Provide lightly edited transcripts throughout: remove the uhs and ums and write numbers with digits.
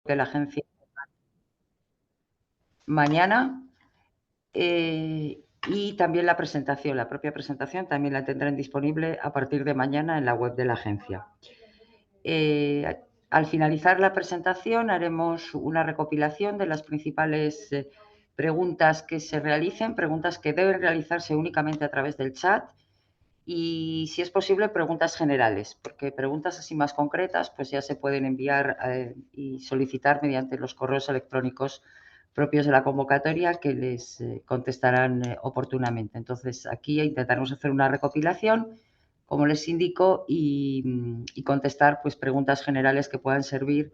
de la agencia mañana. Y también la presentación, la propia presentación también la tendrán disponible a partir de mañana en la web de la agencia. Al finalizar la presentación haremos una recopilación de las principales preguntas que se realicen, preguntas que deben realizarse únicamente a través del chat y, si es posible, preguntas generales, porque preguntas así más concretas pues ya se pueden enviar y solicitar mediante los correos electrónicos propios de la convocatoria, que les contestarán oportunamente. Entonces, aquí intentaremos hacer una recopilación, como les indico, y contestar pues preguntas generales que puedan servir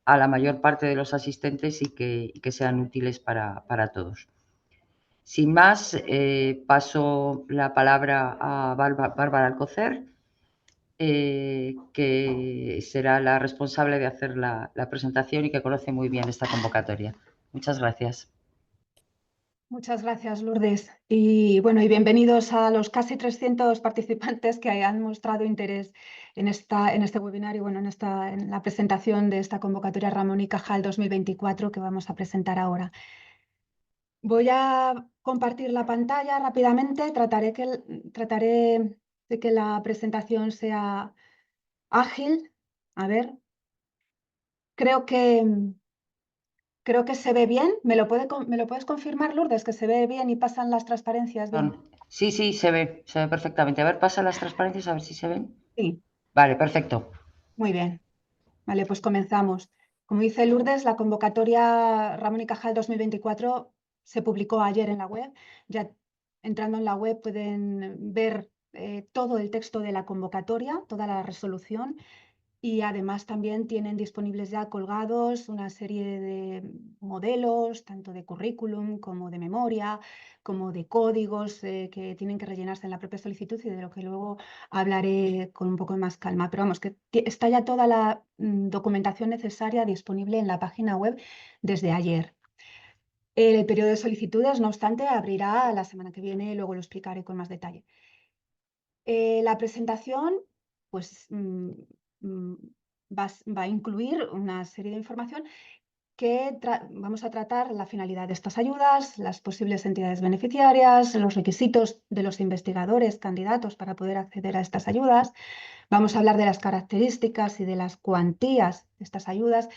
a la mayor parte de los asistentes y que sean útiles para todos. Sin más, paso la palabra a Bárbara Alcocer, que será la responsable de hacer la presentación y que conoce muy bien esta convocatoria. Muchas gracias. Muchas gracias, Lourdes. Y bueno, y bienvenidos a los casi 300 participantes que han mostrado interés en este webinar y bueno, en la presentación de esta convocatoria Ramón y Cajal 2024 que vamos a presentar ahora. Voy a compartir la pantalla rápidamente. Trataré de que la presentación sea ágil. A ver, creo que se ve bien. ¿Me lo puedes confirmar, Lourdes, que se ve bien y pasan las transparencias bien? Sí, se ve perfectamente. A ver, pasa las transparencias, a ver si se ven. Sí. Vale, perfecto. Muy bien. Vale, pues comenzamos. Como dice Lourdes, la convocatoria Ramón y Cajal 2024 se publicó ayer en la web. Ya entrando en la web pueden ver todo el texto de la convocatoria, toda la resolución. Y además también tienen disponibles ya colgados una serie de modelos, tanto de currículum como de memoria, como de códigos que tienen que rellenarse en la propia solicitud y de lo que luego hablaré con un poco más calma. Pero vamos, que está ya toda la documentación necesaria disponible en la página web desde ayer. El periodo de solicitudes, no obstante, abrirá la semana que viene, luego lo explicaré con más detalle. La presentación, pues va a incluir una serie de información que vamos a tratar la finalidad de estas ayudas, las posibles entidades beneficiarias, los requisitos de los investigadores candidatos para poder acceder a estas ayudas. Vamos a hablar de las características y de las cuantías de estas ayudas,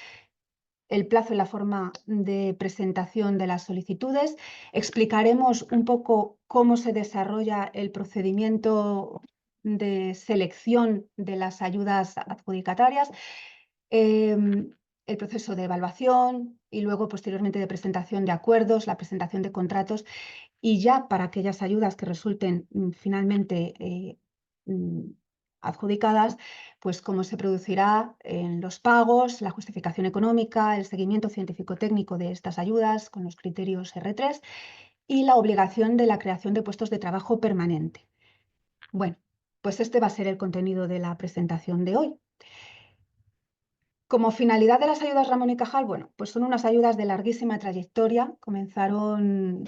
el plazo y la forma de presentación de las solicitudes. Explicaremos un poco cómo se desarrolla el procedimiento de selección de las ayudas adjudicatarias, el proceso de evaluación y luego posteriormente de presentación de acuerdos, la presentación de contratos y ya para aquellas ayudas que resulten finalmente adjudicadas, pues cómo se producirá en los pagos, la justificación económica, el seguimiento científico-técnico de estas ayudas con los criterios R3 y la obligación de la creación de puestos de trabajo permanente. Bueno, pues este va a ser el contenido de la presentación de hoy. Como finalidad de las ayudas Ramón y Cajal, bueno, pues son unas ayudas de larguísima trayectoria, comenzaron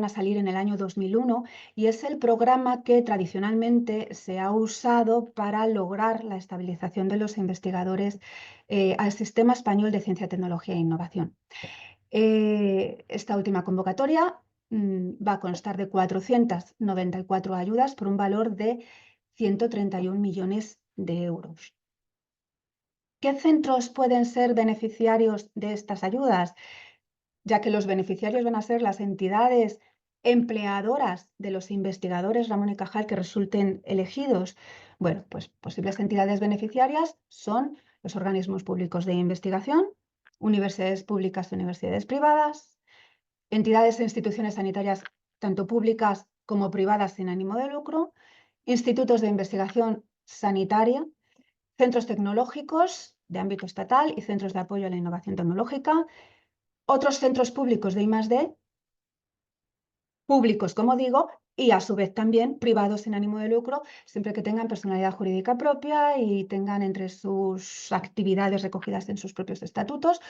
a salir en el año 2001 y es el programa que tradicionalmente se ha usado para lograr la estabilización de los investigadores al Sistema Español de Ciencia, Tecnología e Innovación. Esta última convocatoria va a constar de 494 ayudas por un valor de 131 millones de euros. ¿Qué centros pueden ser beneficiarios de estas ayudas? Ya que los beneficiarios van a ser las entidades empleadoras de los investigadores Ramón y Cajal que resulten elegidos. Bueno, pues posibles entidades beneficiarias son los organismos públicos de investigación, universidades públicas y universidades privadas, entidades e instituciones sanitarias tanto públicas como privadas sin ánimo de lucro, institutos de investigación sanitaria, centros tecnológicos de ámbito estatal y centros de apoyo a la innovación tecnológica, otros centros públicos de I+D, públicos, como digo, y a su vez también privados sin ánimo de lucro, siempre que tengan personalidad jurídica propia y tengan entre sus actividades recogidas en sus propios estatutos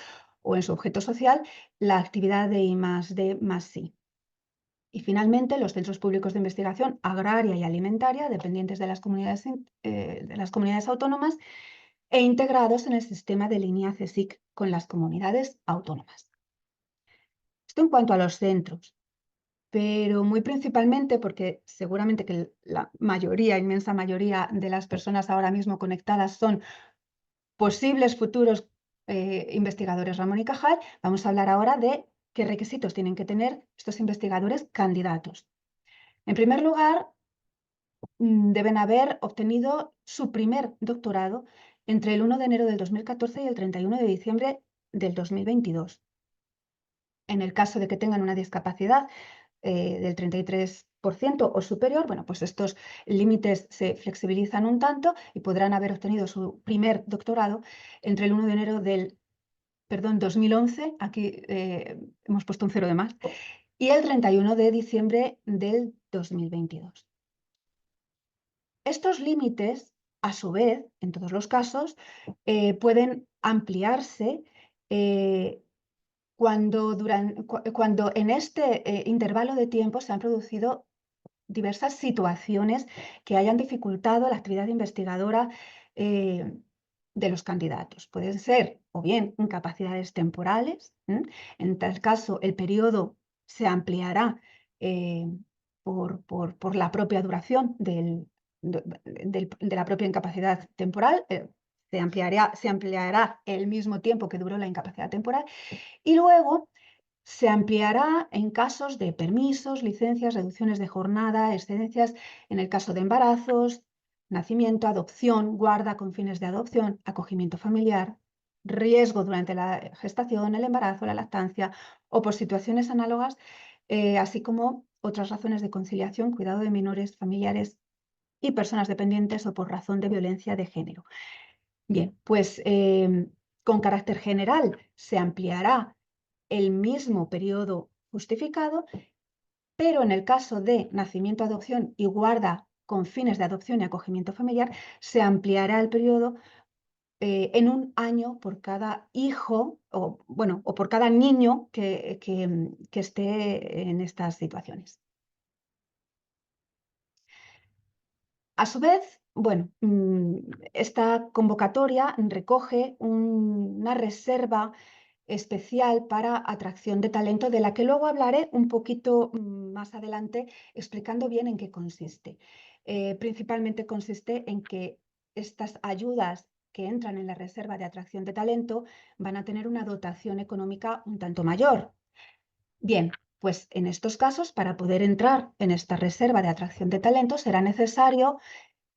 o en su objeto social la actividad de I+D+I. Y finalmente, los centros públicos de investigación agraria y alimentaria, dependientes de las comunidades autónomas, e integrados en el sistema de línea CSIC con las comunidades autónomas. Esto en cuanto a los centros, pero muy principalmente porque seguramente que la mayoría, inmensa mayoría de las personas ahora mismo conectadas son posibles futuros investigadores Ramón y Cajal, vamos a hablar ahora de qué requisitos tienen que tener estos investigadores candidatos. En primer lugar, deben haber obtenido su primer doctorado entre el 1 de enero del 2014 y el 31 de diciembre del 2022. En el caso de que tengan una discapacidad del 33% o superior, bueno, pues estos límites se flexibilizan un tanto y podrán haber obtenido su primer doctorado entre el 1 de enero del 2011, aquí hemos puesto un 0 de más, y el 31 de diciembre del 2022. Estos límites, a su vez, en todos los casos, pueden ampliarse cuando en este intervalo de tiempo se han producido diversas situaciones que hayan dificultado la actividad investigadora de los candidatos. Pueden ser o bien incapacidades temporales, en tal caso el periodo se ampliará por la propia duración de la propia incapacidad temporal, se ampliará el mismo tiempo que duró la incapacidad temporal y luego se ampliará en casos de permisos, licencias, reducciones de jornada, excedencias en el caso de embarazos, nacimiento, adopción, guarda con fines de adopción, acogimiento familiar, riesgo durante la gestación, el embarazo, la lactancia o por situaciones análogas, así como otras razones de conciliación, cuidado de menores, familiares y personas dependientes o por razón de violencia de género. Bien, pues con carácter general se ampliará el mismo periodo justificado, pero en el caso de nacimiento, adopción y guarda con fines de adopción y acogimiento familiar, se ampliará el periodo en un año por cada hijo o por cada niño que esté en estas situaciones. A su vez, bueno, esta convocatoria recoge una reserva especial para atracción de talento, de la que luego hablaré un poquito más adelante, explicando bien en qué consiste. Principalmente consiste en que estas ayudas que entran en la reserva de atracción de talento van a tener una dotación económica un tanto mayor. Bien, pues en estos casos, para poder entrar en esta reserva de atracción de talento, será necesario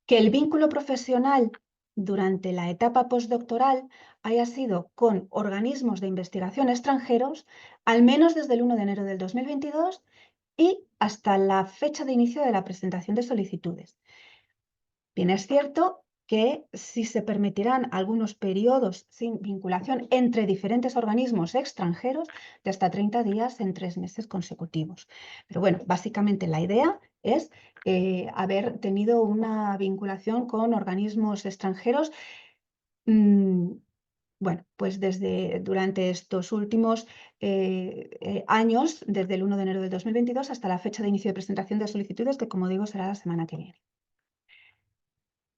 que el vínculo profesional durante la etapa postdoctoral haya sido con organismos de investigación extranjeros, al menos desde el 1 de enero del 2022 y hasta la fecha de inicio de la presentación de solicitudes. Bien, es cierto que sí se permitirán algunos periodos sin vinculación entre diferentes organismos extranjeros de hasta 30 días en 3 meses consecutivos. Pero bueno, básicamente la idea es haber tenido una vinculación con organismos extranjeros, bueno, pues durante estos últimos años, desde el 1 de enero del 2022 hasta la fecha de inicio de presentación de solicitudes, que como digo será la semana que viene.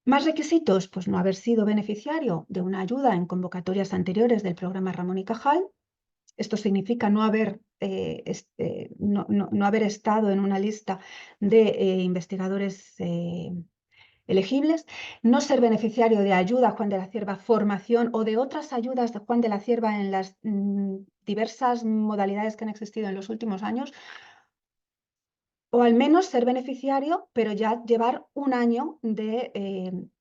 Más requisitos, pues no haber sido beneficiario de una ayuda en convocatorias anteriores del programa Ramón y Cajal. Esto significa no haber estado en una lista de investigadores elegibles, no ser beneficiario de ayuda Juan de la Cierva Formación o de otras ayudas de Juan de la Cierva en las diversas modalidades que han existido en los últimos años, o al menos ser beneficiario, pero ya llevar un año de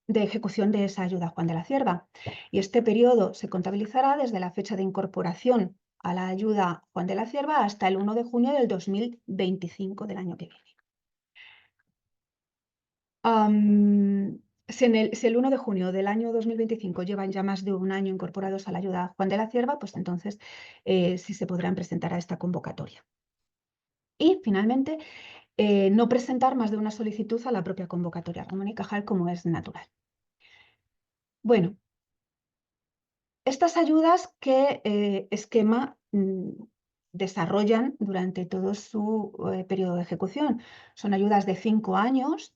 ejecución de esa ayuda Juan de la Cierva. Y este periodo se contabilizará desde la fecha de incorporación a la ayuda Juan de la Cierva hasta el 1 de junio del 2025 del año que viene. Si el 1 de junio del año 2025 llevan ya más de un año incorporados a la ayuda Juan de la Cierva, pues entonces sí se podrán presentar a esta convocatoria. Y finalmente, no presentar más de una solicitud a la propia convocatoria Ramón y Cajal, como es natural. Bueno, estas ayudas, ¿qué esquema desarrollan durante todo su periodo de ejecución? Son ayudas de 5 años,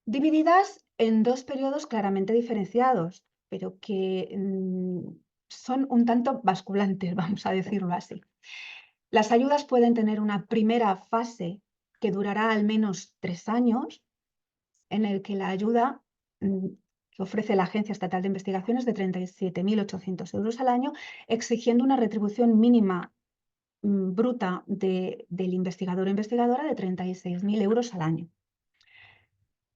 divididas en dos periodos claramente diferenciados, pero que son un tanto basculantes, vamos a decirlo así. Las ayudas pueden tener una primera fase que durará al menos 3 años, en el que la ayuda que ofrece la Agencia Estatal de Investigación es de 37.800 euros al año, exigiendo una retribución mínima bruta del investigador o investigadora de 36.000 euros al año.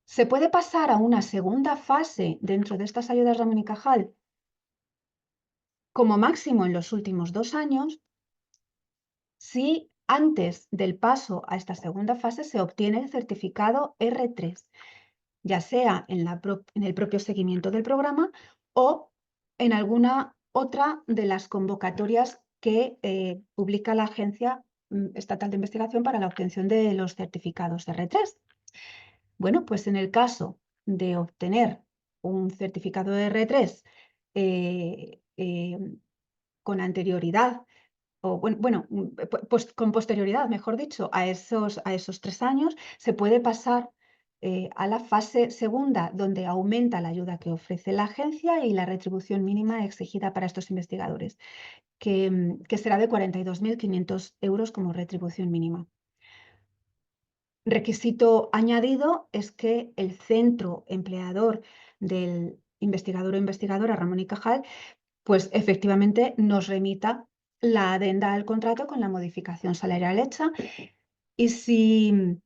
Se puede pasar a una segunda fase dentro de estas ayudas Ramón y Cajal, como máximo en los últimos 2 años, si antes del paso a esta segunda fase se obtiene el certificado R3, ya sea en el propio seguimiento del programa o en alguna otra de las convocatorias que publica la Agencia Estatal de Investigación para la obtención de los certificados R3. Bueno, pues en el caso de obtener un certificado de R3 con anterioridad, o pues con posterioridad, mejor dicho, a esos 3 años, se puede pasar a la fase segunda, donde aumenta la ayuda que ofrece la agencia y la retribución mínima exigida para estos investigadores, que será de 42.500 euros como retribución mínima. Requisito añadido es que el centro empleador del investigador o investigadora Ramón y Cajal, pues efectivamente nos remita la adenda al contrato con la modificación salarial hecha, y si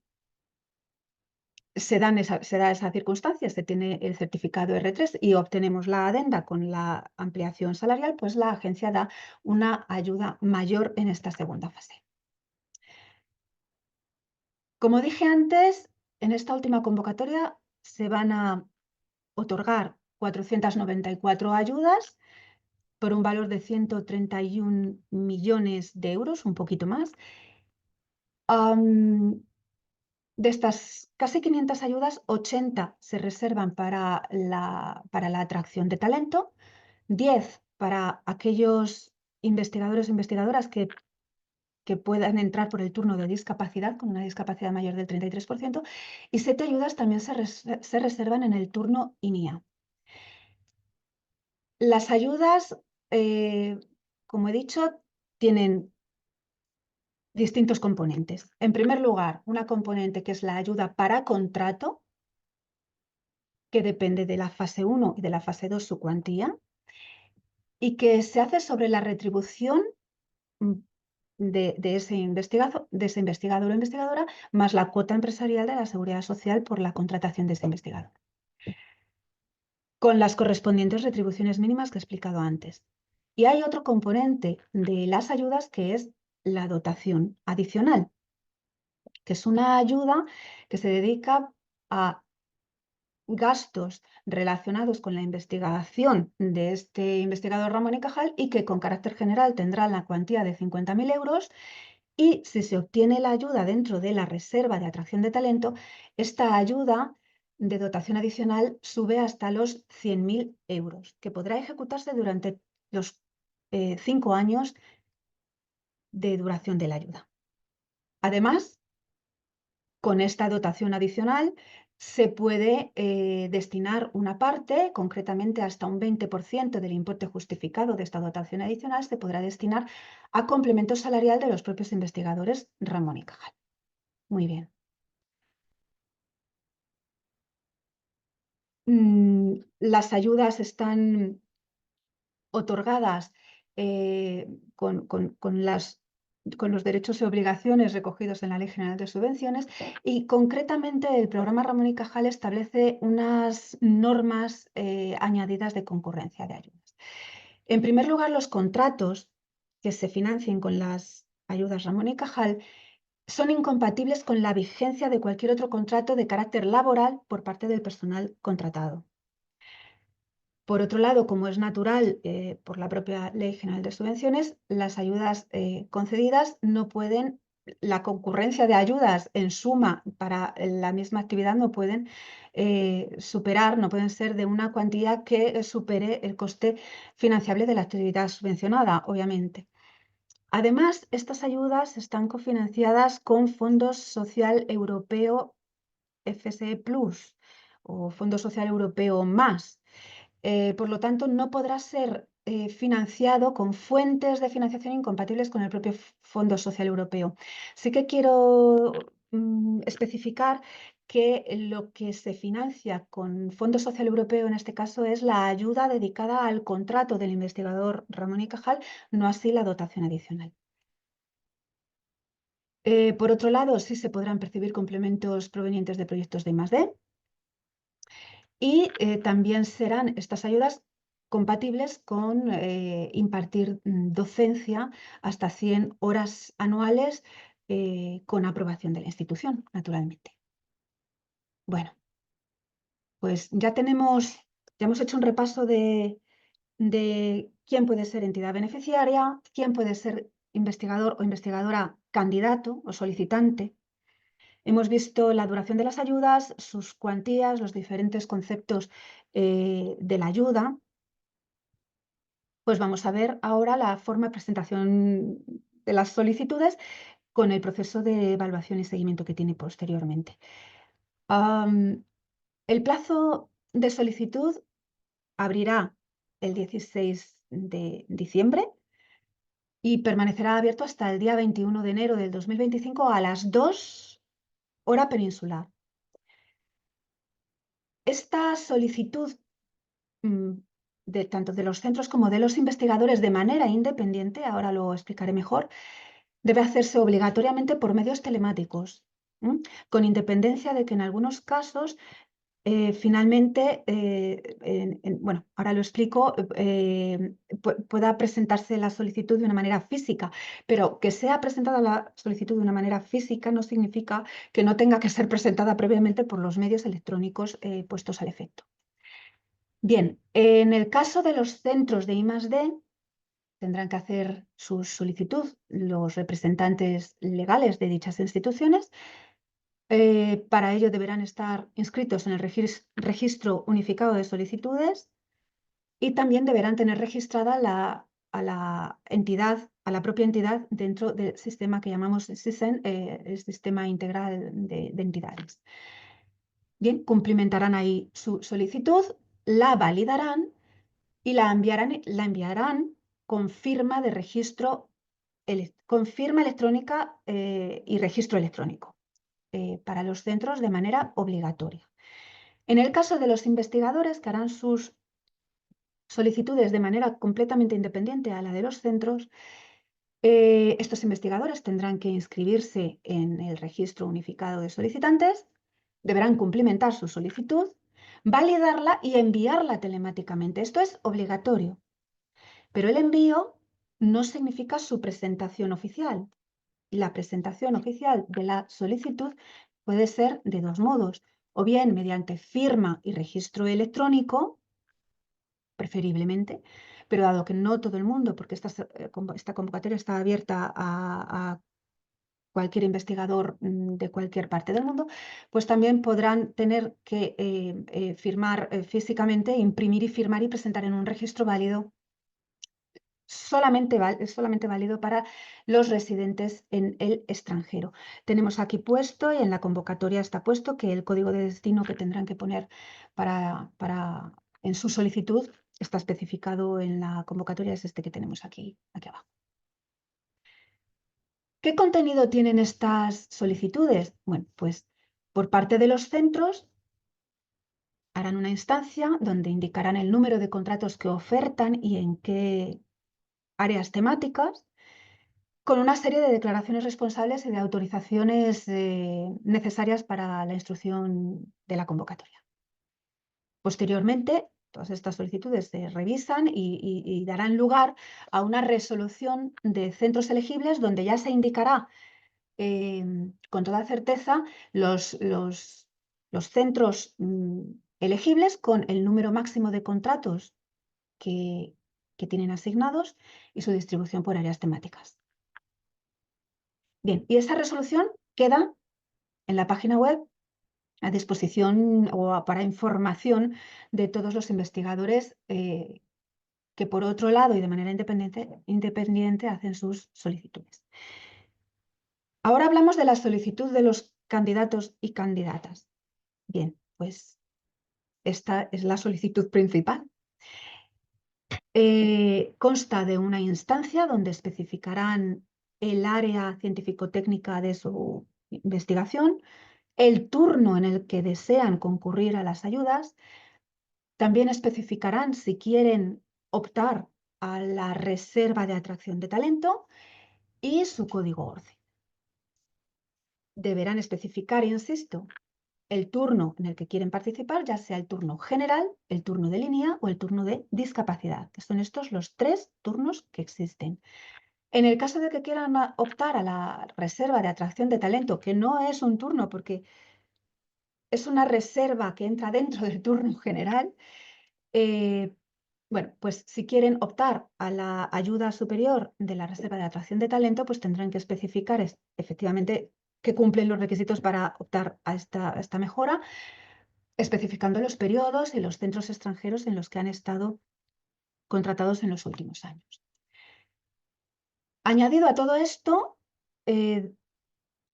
se da esa circunstancia, se tiene el certificado R3 y obtenemos la adenda con la ampliación salarial, pues la agencia da una ayuda mayor en esta segunda fase. Como dije antes, en esta última convocatoria se van a otorgar 494 ayudas por un valor de 131 millones de euros, un poquito más. De estas casi 500 ayudas, 80 se reservan para la atracción de talento, 10 para aquellos investigadores e investigadoras que puedan entrar por el turno de discapacidad, con una discapacidad mayor del 33%, y 7 ayudas también se reservan en el turno INIA. Las ayudas, como he dicho, tienen distintos componentes. En primer lugar, una componente que es la ayuda para contrato, que depende de la fase 1 y de la fase 2 su cuantía, y que se hace sobre la retribución de ese investigador o investigadora, más la cuota empresarial de la Seguridad Social por la contratación de ese investigador, con las correspondientes retribuciones mínimas que he explicado antes. Y hay otro componente de las ayudas que es la dotación adicional, que es una ayuda que se dedica a gastos relacionados con la investigación de este investigador Ramón y Cajal, y que con carácter general tendrá la cuantía de 50.000 euros, y si se obtiene la ayuda dentro de la reserva de atracción de talento, esta ayuda de dotación adicional sube hasta los 100.000 euros, que podrá ejecutarse durante los 5 años de duración de la ayuda. Además, con esta dotación adicional se puede destinar una parte, concretamente hasta un 20% del importe justificado de esta dotación adicional, se podrá destinar a complemento salarial de los propios investigadores Ramón y Cajal. Muy bien. Las ayudas están otorgadas con los derechos y obligaciones recogidos en la Ley General de Subvenciones, y concretamente el programa Ramón y Cajal establece unas normas añadidas de concurrencia de ayudas. En primer lugar, los contratos que se financien con las ayudas Ramón y Cajal son incompatibles con la vigencia de cualquier otro contrato de carácter laboral por parte del personal contratado. Por otro lado, como es natural por la propia Ley General de Subvenciones, las ayudas concedidas no pueden, la concurrencia de ayudas en suma para la misma actividad no pueden no pueden ser de una cuantía que supere el coste financiable de la actividad subvencionada, obviamente. Además, estas ayudas están cofinanciadas con Fondos Social Europeo FSE Plus, o Fondo Social Europeo más. Por lo tanto, no podrá ser financiado con fuentes de financiación incompatibles con el propio Fondo Social Europeo. Sí que quiero especificar que lo que se financia con Fondo Social Europeo en este caso es la ayuda dedicada al contrato del investigador Ramón y Cajal, no así la dotación adicional. Por otro lado, sí se podrán percibir complementos provenientes de proyectos de I+D y también serán estas ayudas compatibles con impartir docencia hasta 100 horas anuales con aprobación de la institución, naturalmente. Bueno, pues ya hemos hecho un repaso de quién puede ser entidad beneficiaria, quién puede ser investigador o investigadora candidato o solicitante. Hemos visto la duración de las ayudas, sus cuantías, los diferentes conceptos de la ayuda. Pues vamos a ver ahora la forma de presentación de las solicitudes con el proceso de evaluación y seguimiento que tiene posteriormente. El plazo de solicitud abrirá el 16 de diciembre y permanecerá abierto hasta el día 21 de enero del 2025 a las 2 hora peninsular. Esta solicitud tanto de los centros como de los investigadores de manera independiente, ahora lo explicaré mejor, debe hacerse obligatoriamente por medios telemáticos, con independencia de que en algunos casos finalmente, bueno, ahora lo explico, pueda presentarse la solicitud de una manera física, pero que sea presentada la solicitud de una manera física no significa que no tenga que ser presentada previamente por los medios electrónicos puestos al efecto. Bien, en el caso de los centros de I+D, tendrán que hacer su solicitud los representantes legales de dichas instituciones. Para ello deberán estar inscritos en el registro unificado de solicitudes y también deberán tener registrada a la propia entidad dentro del sistema que llamamos SISEN, el Sistema Integral de Entidades. Bien, cumplimentarán ahí su solicitud, la validarán y la enviarán con firma de registro, con firma electrónica y registro electrónico para los centros de manera obligatoria. En el caso de los investigadores que harán sus solicitudes de manera completamente independiente a la de los centros, estos investigadores tendrán que inscribirse en el registro unificado de solicitantes, deberán cumplimentar su solicitud, validarla y enviarla telemáticamente. Esto es obligatorio, pero el envío no significa su presentación oficial. La presentación oficial de la solicitud puede ser de dos modos, o bien mediante firma y registro electrónico, preferiblemente, pero dado que no todo el mundo, porque esta convocatoria está abierta a cualquier investigador de cualquier parte del mundo, pues también podrán tener que firmar físicamente, imprimir y firmar y presentar en un registro válido. Es solamente válido para los residentes en el extranjero. Tenemos aquí puesto y en la convocatoria está puesto que el código de destino que tendrán que poner en su solicitud está especificado en la convocatoria, es este que tenemos aquí abajo. ¿Qué contenido tienen estas solicitudes? Bueno, pues por parte de los centros harán una instancia donde indicarán el número de contratos que ofertan y en qué áreas temáticas, con una serie de declaraciones responsables y de autorizaciones necesarias para la instrucción de la convocatoria. Posteriormente, todas estas solicitudes se revisan y darán lugar a una resolución de centros elegibles donde ya se indicará con toda certeza los centros elegibles con el número máximo de contratos que tienen asignados y su distribución por áreas temáticas. Bien, y esa resolución queda en la página web a disposición o para información de todos los investigadores que por otro lado y de manera independiente hacen sus solicitudes. Ahora hablamos de la solicitud de los candidatos y candidatas. Bien, pues esta es la solicitud principal. Consta de una instancia donde especificarán el área científico-técnica de su investigación, el turno en el que desean concurrir a las ayudas. También especificarán si quieren optar a la reserva de atracción de talento y su código ORCID. Deberán especificar, insisto, el turno en el que quieren participar, ya sea el turno general, el turno de línea o el turno de discapacidad, que son estos los 3 turnos que existen. En el caso de que quieran optar a la reserva de atracción de talento, que no es un turno porque es una reserva que entra dentro del turno general, bueno, pues si quieren optar a la ayuda superior de la reserva de atracción de talento, pues tendrán que especificar efectivamente que cumplen los requisitos para optar a esta mejora, especificando los periodos y los centros extranjeros en los que han estado contratados en los últimos años. Añadido a todo esto,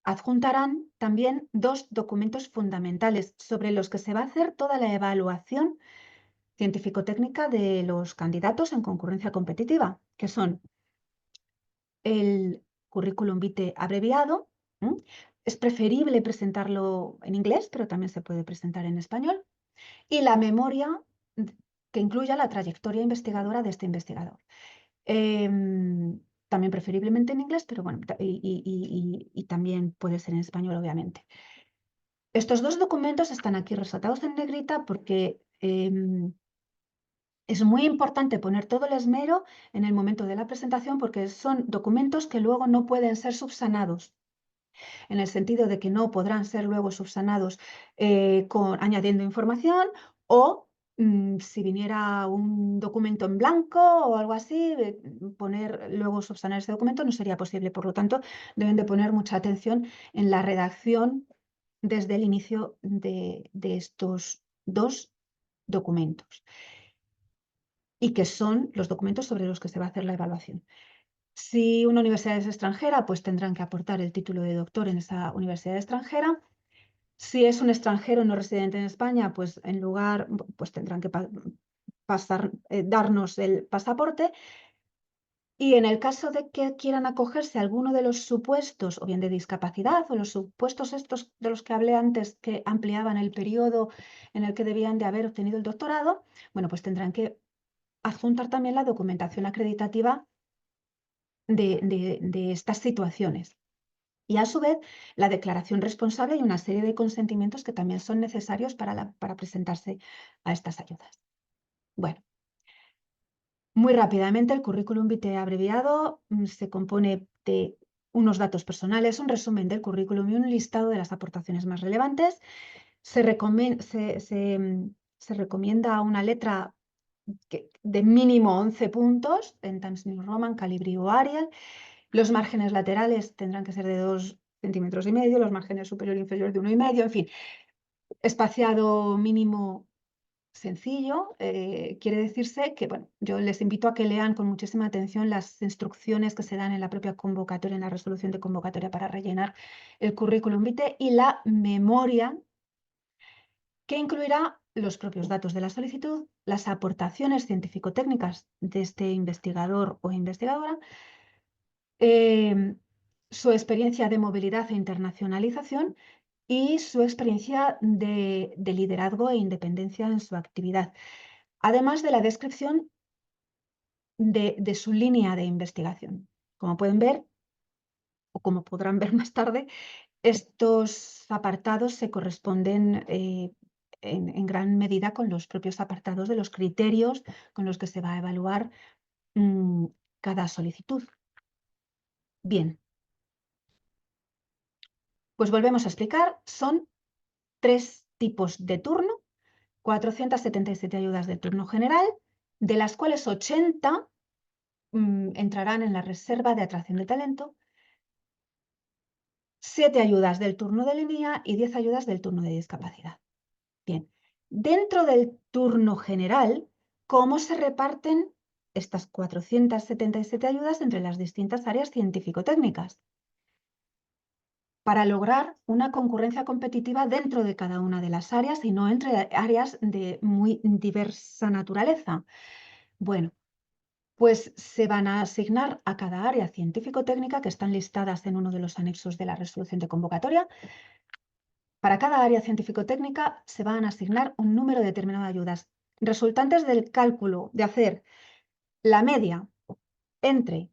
adjuntarán también 2 documentos fundamentales sobre los que se va a hacer toda la evaluación científico-técnica de los candidatos en concurrencia competitiva, que son el currículum vitae abreviado. Es preferible presentarlo en inglés, pero también se puede presentar en español. Y la memoria que incluya la trayectoria investigadora de este investigador. También preferiblemente en inglés, pero bueno, y también puede ser en español, obviamente. Estos 2 documentos están aquí resaltados en negrita porque es muy importante poner todo el esmero en el momento de la presentación porque son documentos que luego no pueden ser subsanados, en el sentido de que no podrán ser luego subsanados añadiendo información o si viniera un documento en blanco o algo así, luego subsanar ese documento no sería posible. Por lo tanto, deben de poner mucha atención en la redacción desde el inicio de estos 2 documentos y que son los documentos sobre los que se va a hacer la evaluación. Si una universidad es extranjera, pues tendrán que aportar el título de doctor en esa universidad extranjera. Si es un extranjero no residente en España, pues pues tendrán que darnos el pasaporte. Y en el caso de que quieran acogerse a alguno de los supuestos, o bien de discapacidad, o los supuestos estos de los que hablé antes, que ampliaban el periodo en el que debían de haber obtenido el doctorado, bueno, pues tendrán que adjuntar también la documentación acreditativa de estas situaciones. Y a su vez, la declaración responsable y una serie de consentimientos que también son necesarios para presentarse a estas ayudas. Bueno, muy rápidamente, el currículum vitae abreviado se compone de unos datos personales, un resumen del currículum y un listado de las aportaciones más relevantes. Se recomienda una letra de mínimo 11 puntos en Times New Roman, Calibri o Arial. Los márgenes laterales tendrán que ser de 2,5 centímetros, los márgenes superior e inferior de 1,5, en fin, espaciado mínimo sencillo. Quiere decirse que, bueno, yo les invito a que lean con muchísima atención las instrucciones que se dan en la propia convocatoria, en la resolución de convocatoria para rellenar el currículum vitae y la memoria, que incluirá los propios datos de la solicitud, las aportaciones científico-técnicas de este investigador o investigadora, su experiencia de movilidad e internacionalización y su experiencia de liderazgo e independencia en su actividad, además de la descripción de su línea de investigación. Como pueden ver, o como podrán ver más tarde, estos apartados se corresponden en gran medida con los propios apartados de los criterios con los que se va a evaluar cada solicitud. Bien, pues volvemos a explicar. Son 3 tipos de turno, 477 ayudas del turno general, de las cuales 80 entrarán en la reserva de atracción de talento, 7 ayudas del turno de línea y 10 ayudas del turno de discapacidad. Bien, dentro del turno general, ¿cómo se reparten estas 477 ayudas entre las distintas áreas científico-técnicas? para lograr una concurrencia competitiva dentro de cada una de las áreas y no entre áreas de muy diversa naturaleza. Bueno, pues se van a asignar a cada área científico-técnica que están listadas en uno de los anexos de la resolución de convocatoria. Para cada área científico-técnica se van a asignar un número determinado de ayudas resultantes del cálculo de hacer la media entre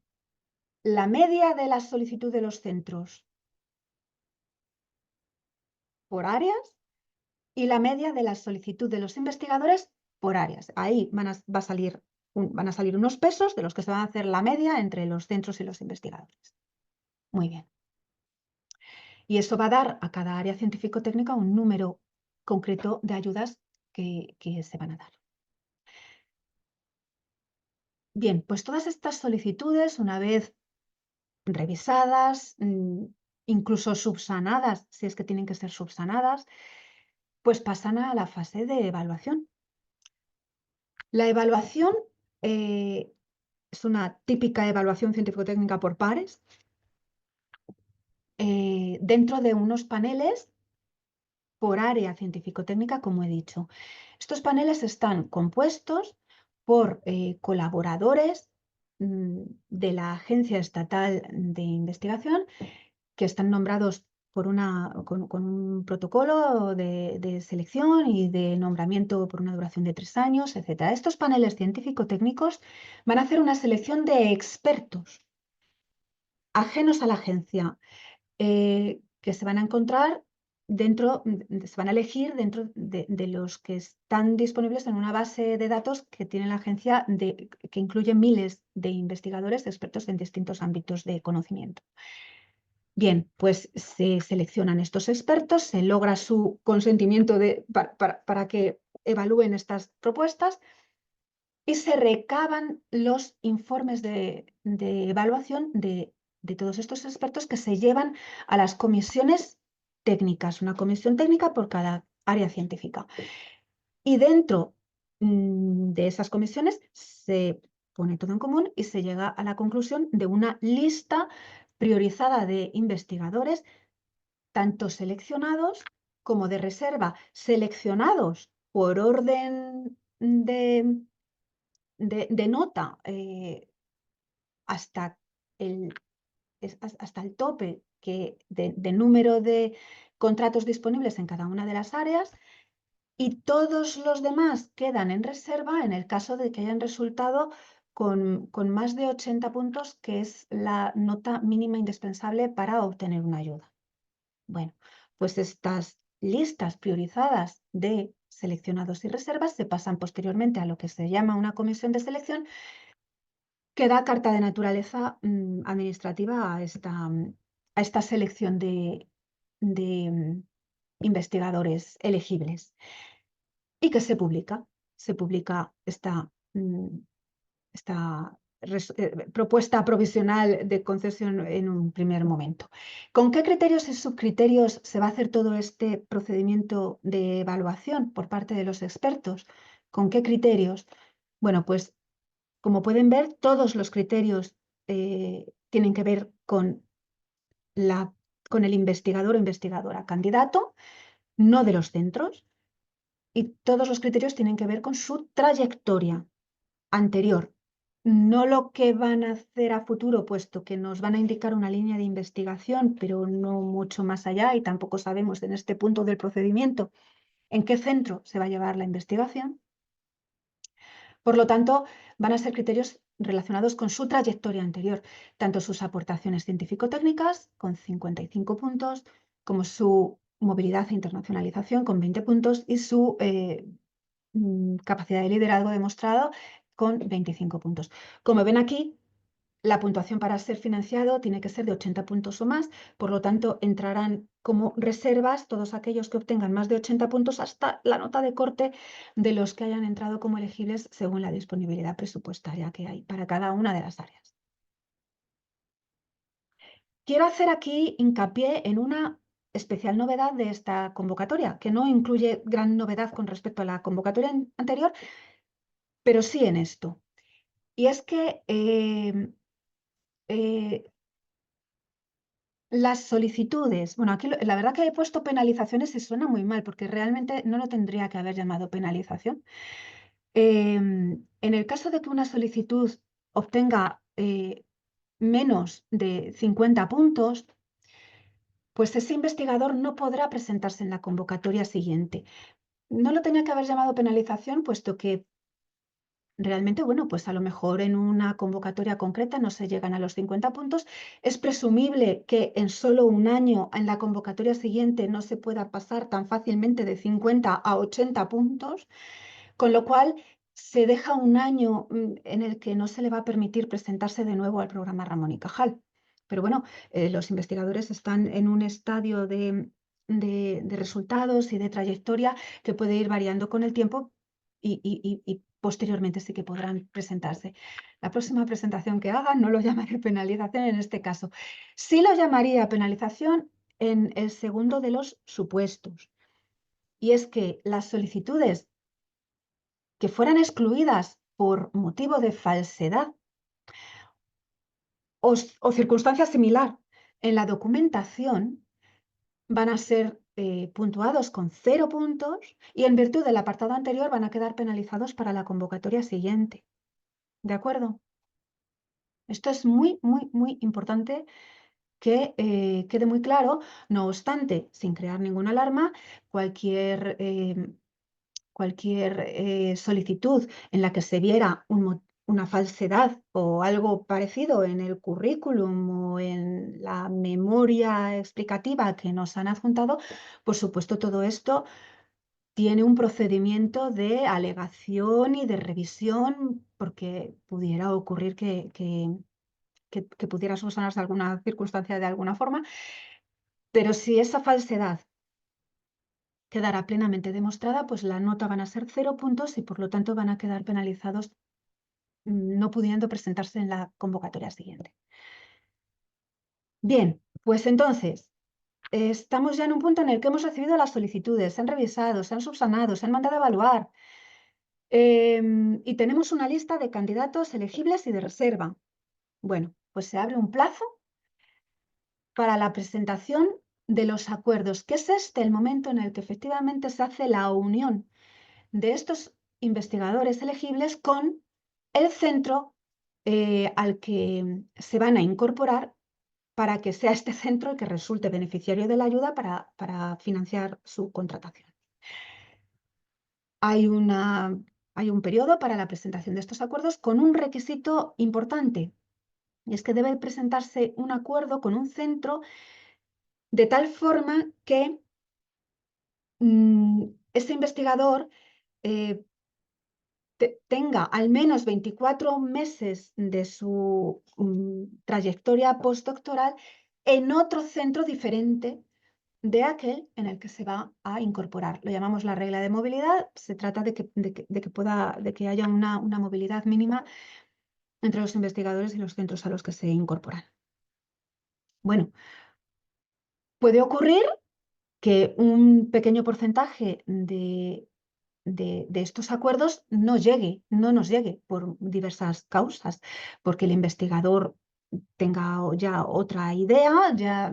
la media de la solicitud de los centros por áreas y la media de la solicitud de los investigadores por áreas. Ahí van a salir unos pesos de los que se van a hacer la media entre los centros y los investigadores. Muy bien. Y eso va a dar a cada área científico-técnica un número concreto de ayudas que se van a dar. Bien, pues todas estas solicitudes, una vez revisadas, incluso subsanadas, si es que tienen que ser subsanadas, pues pasan a la fase de evaluación. La evaluación es una típica evaluación científico-técnica por pares, dentro de unos paneles por área científico-técnica, como he dicho. Estos paneles están compuestos por colaboradores de la Agencia Estatal de Investigación, que están nombrados con un protocolo de selección y de nombramiento por una duración de 3 años, etc. Estos paneles científico-técnicos van a hacer una selección de expertos ajenos a la agencia, que se van a encontrar se van a elegir dentro de los que están disponibles en una base de datos que tiene la agencia, que incluye miles de investigadores expertos en distintos ámbitos de conocimiento. Bien, pues se seleccionan estos expertos, se logra su consentimiento para que evalúen estas propuestas y se recaban los informes de evaluación de todos estos expertos, que se llevan a las comisiones técnicas, una comisión técnica por cada área científica. Y dentro de esas comisiones se pone todo en común y se llega a la conclusión de una lista priorizada de investigadores, tanto seleccionados como de reserva, seleccionados por orden de nota hasta hasta el tope de número de contratos disponibles en cada una de las áreas, y todos los demás quedan en reserva en el caso de que hayan resultado con más de 80 puntos, que es la nota mínima indispensable para obtener una ayuda. Bueno, pues estas listas priorizadas de seleccionados y reservas se pasan posteriormente a lo que se llama una comisión de selección, que da carta de naturaleza administrativa a esta selección de investigadores elegibles, y que se publica. Se publica esta propuesta provisional de concesión en un primer momento. ¿Con qué criterios y subcriterios se va a hacer todo este procedimiento de evaluación por parte de los expertos? ¿Con qué criterios? Bueno, pues como pueden ver, todos los criterios tienen que ver con el investigador o investigadora candidato, no de los centros, y todos los criterios tienen que ver con su trayectoria anterior, no lo que van a hacer a futuro, puesto que nos van a indicar una línea de investigación, pero no mucho más allá, y tampoco sabemos en este punto del procedimiento en qué centro se va a llevar la investigación. Por lo tanto, van a ser criterios relacionados con su trayectoria anterior, tanto sus aportaciones científico-técnicas, con 55 puntos, como su movilidad e internacionalización, con 20 puntos, y su capacidad de liderazgo demostrado, con 25 puntos. Como ven aquí, la puntuación para ser financiado tiene que ser de 80 puntos o más, por lo tanto entrarán como reservas todos aquellos que obtengan más de 80 puntos hasta la nota de corte de los que hayan entrado como elegibles según la disponibilidad presupuestaria que hay para cada una de las áreas. Quiero hacer aquí hincapié en una especial novedad de esta convocatoria, que no incluye gran novedad con respecto a la convocatoria anterior, pero sí en esto. Y es que Las solicitudes. Bueno, aquí la verdad que he puesto penalizaciones y suena muy mal, porque realmente no lo tendría que haber llamado penalización. En el caso de que una solicitud obtenga menos de 50 puntos, pues ese investigador no podrá presentarse en la convocatoria siguiente. No lo tenía que haber llamado penalización, puesto que realmente, bueno, pues a lo mejor en una convocatoria concreta no se llegan a los 50 puntos. Es presumible que en solo un año en la convocatoria siguiente no se pueda pasar tan fácilmente de 50 a 80 puntos, con lo cual se deja un año en el que no se le va a permitir presentarse de nuevo al programa Ramón y Cajal. Pero bueno, los investigadores están en un estadio de resultados y de trayectoria que puede ir variando con el tiempo y posteriormente sí que podrán presentarse. La próxima presentación que hagan no lo llamaré penalización en este caso. Sí lo llamaría penalización en el segundo de los supuestos. Y es que las solicitudes que fueran excluidas por motivo de falsedad o circunstancia similar en la documentación van a ser puntuados con 0 puntos y en virtud del apartado anterior van a quedar penalizados para la convocatoria siguiente. ¿De acuerdo? Esto es muy, muy, muy importante que quede muy claro. No obstante, sin crear ninguna alarma, cualquier solicitud en la que se viera una falsedad o algo parecido en el currículum o en la memoria explicativa que nos han adjuntado, por supuesto, todo esto tiene un procedimiento de alegación y de revisión, porque pudiera ocurrir que pudiera subsanarse alguna circunstancia de alguna forma, pero si esa falsedad quedará plenamente demostrada, pues la nota van a ser 0 puntos y por lo tanto van a quedar penalizados no pudiendo presentarse en la convocatoria siguiente. Bien, pues entonces, estamos ya en un punto en el que hemos recibido las solicitudes, se han revisado, se han subsanado, se han mandado a evaluar y tenemos una lista de candidatos elegibles y de reserva. Bueno, pues se abre un plazo para la presentación de los acuerdos, que es este el momento en el que efectivamente se hace la unión de estos investigadores elegibles con el centro al que se van a incorporar para que sea este centro el que resulte beneficiario de la ayuda para financiar su contratación. Hay un periodo para la presentación de estos acuerdos con un requisito importante, y es que debe presentarse un acuerdo con un centro de tal forma que ese investigador tenga al menos 24 meses de su trayectoria postdoctoral en otro centro diferente de aquel en el que se va a incorporar. Lo llamamos la regla de movilidad. Se trata de que haya una movilidad mínima entre los investigadores y los centros a los que se incorporan. Bueno, puede ocurrir que un pequeño porcentaje de estos acuerdos no nos llegue por diversas causas, porque el investigador tenga ya otra idea,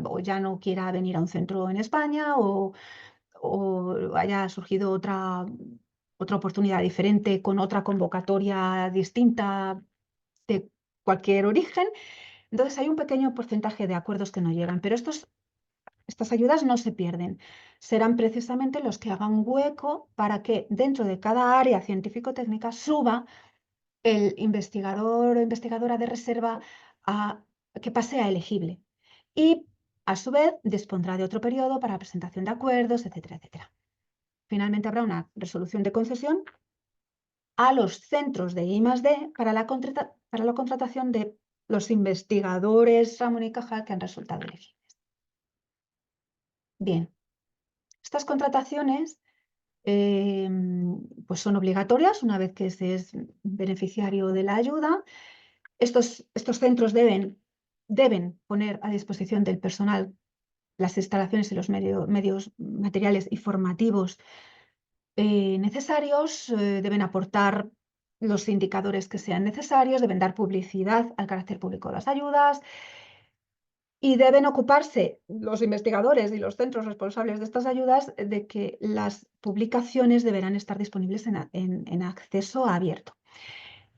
o ya no quiera venir a un centro en España, o haya surgido otra oportunidad diferente con otra convocatoria distinta de cualquier origen. Entonces hay un pequeño porcentaje de acuerdos que no llegan, pero estas ayudas no se pierden. Serán precisamente los que hagan hueco para que dentro de cada área científico-técnica suba el investigador o investigadora de reserva que pase a elegible. Y a su vez dispondrá de otro periodo para presentación de acuerdos, etcétera, etcétera. Finalmente habrá una resolución de concesión a los centros de I+D para la contratación de los investigadores Ramón y Cajal que han resultado elegibles. Bien, estas contrataciones pues son obligatorias una vez que se es beneficiario de la ayuda. Estos centros deben poner a disposición del personal las instalaciones y los medios materiales y formativos necesarios, deben aportar los indicadores que sean necesarios, deben dar publicidad al carácter público de las ayudas, Y deben ocuparse los investigadores y los centros responsables de estas ayudas de que las publicaciones deberán estar disponibles en acceso abierto.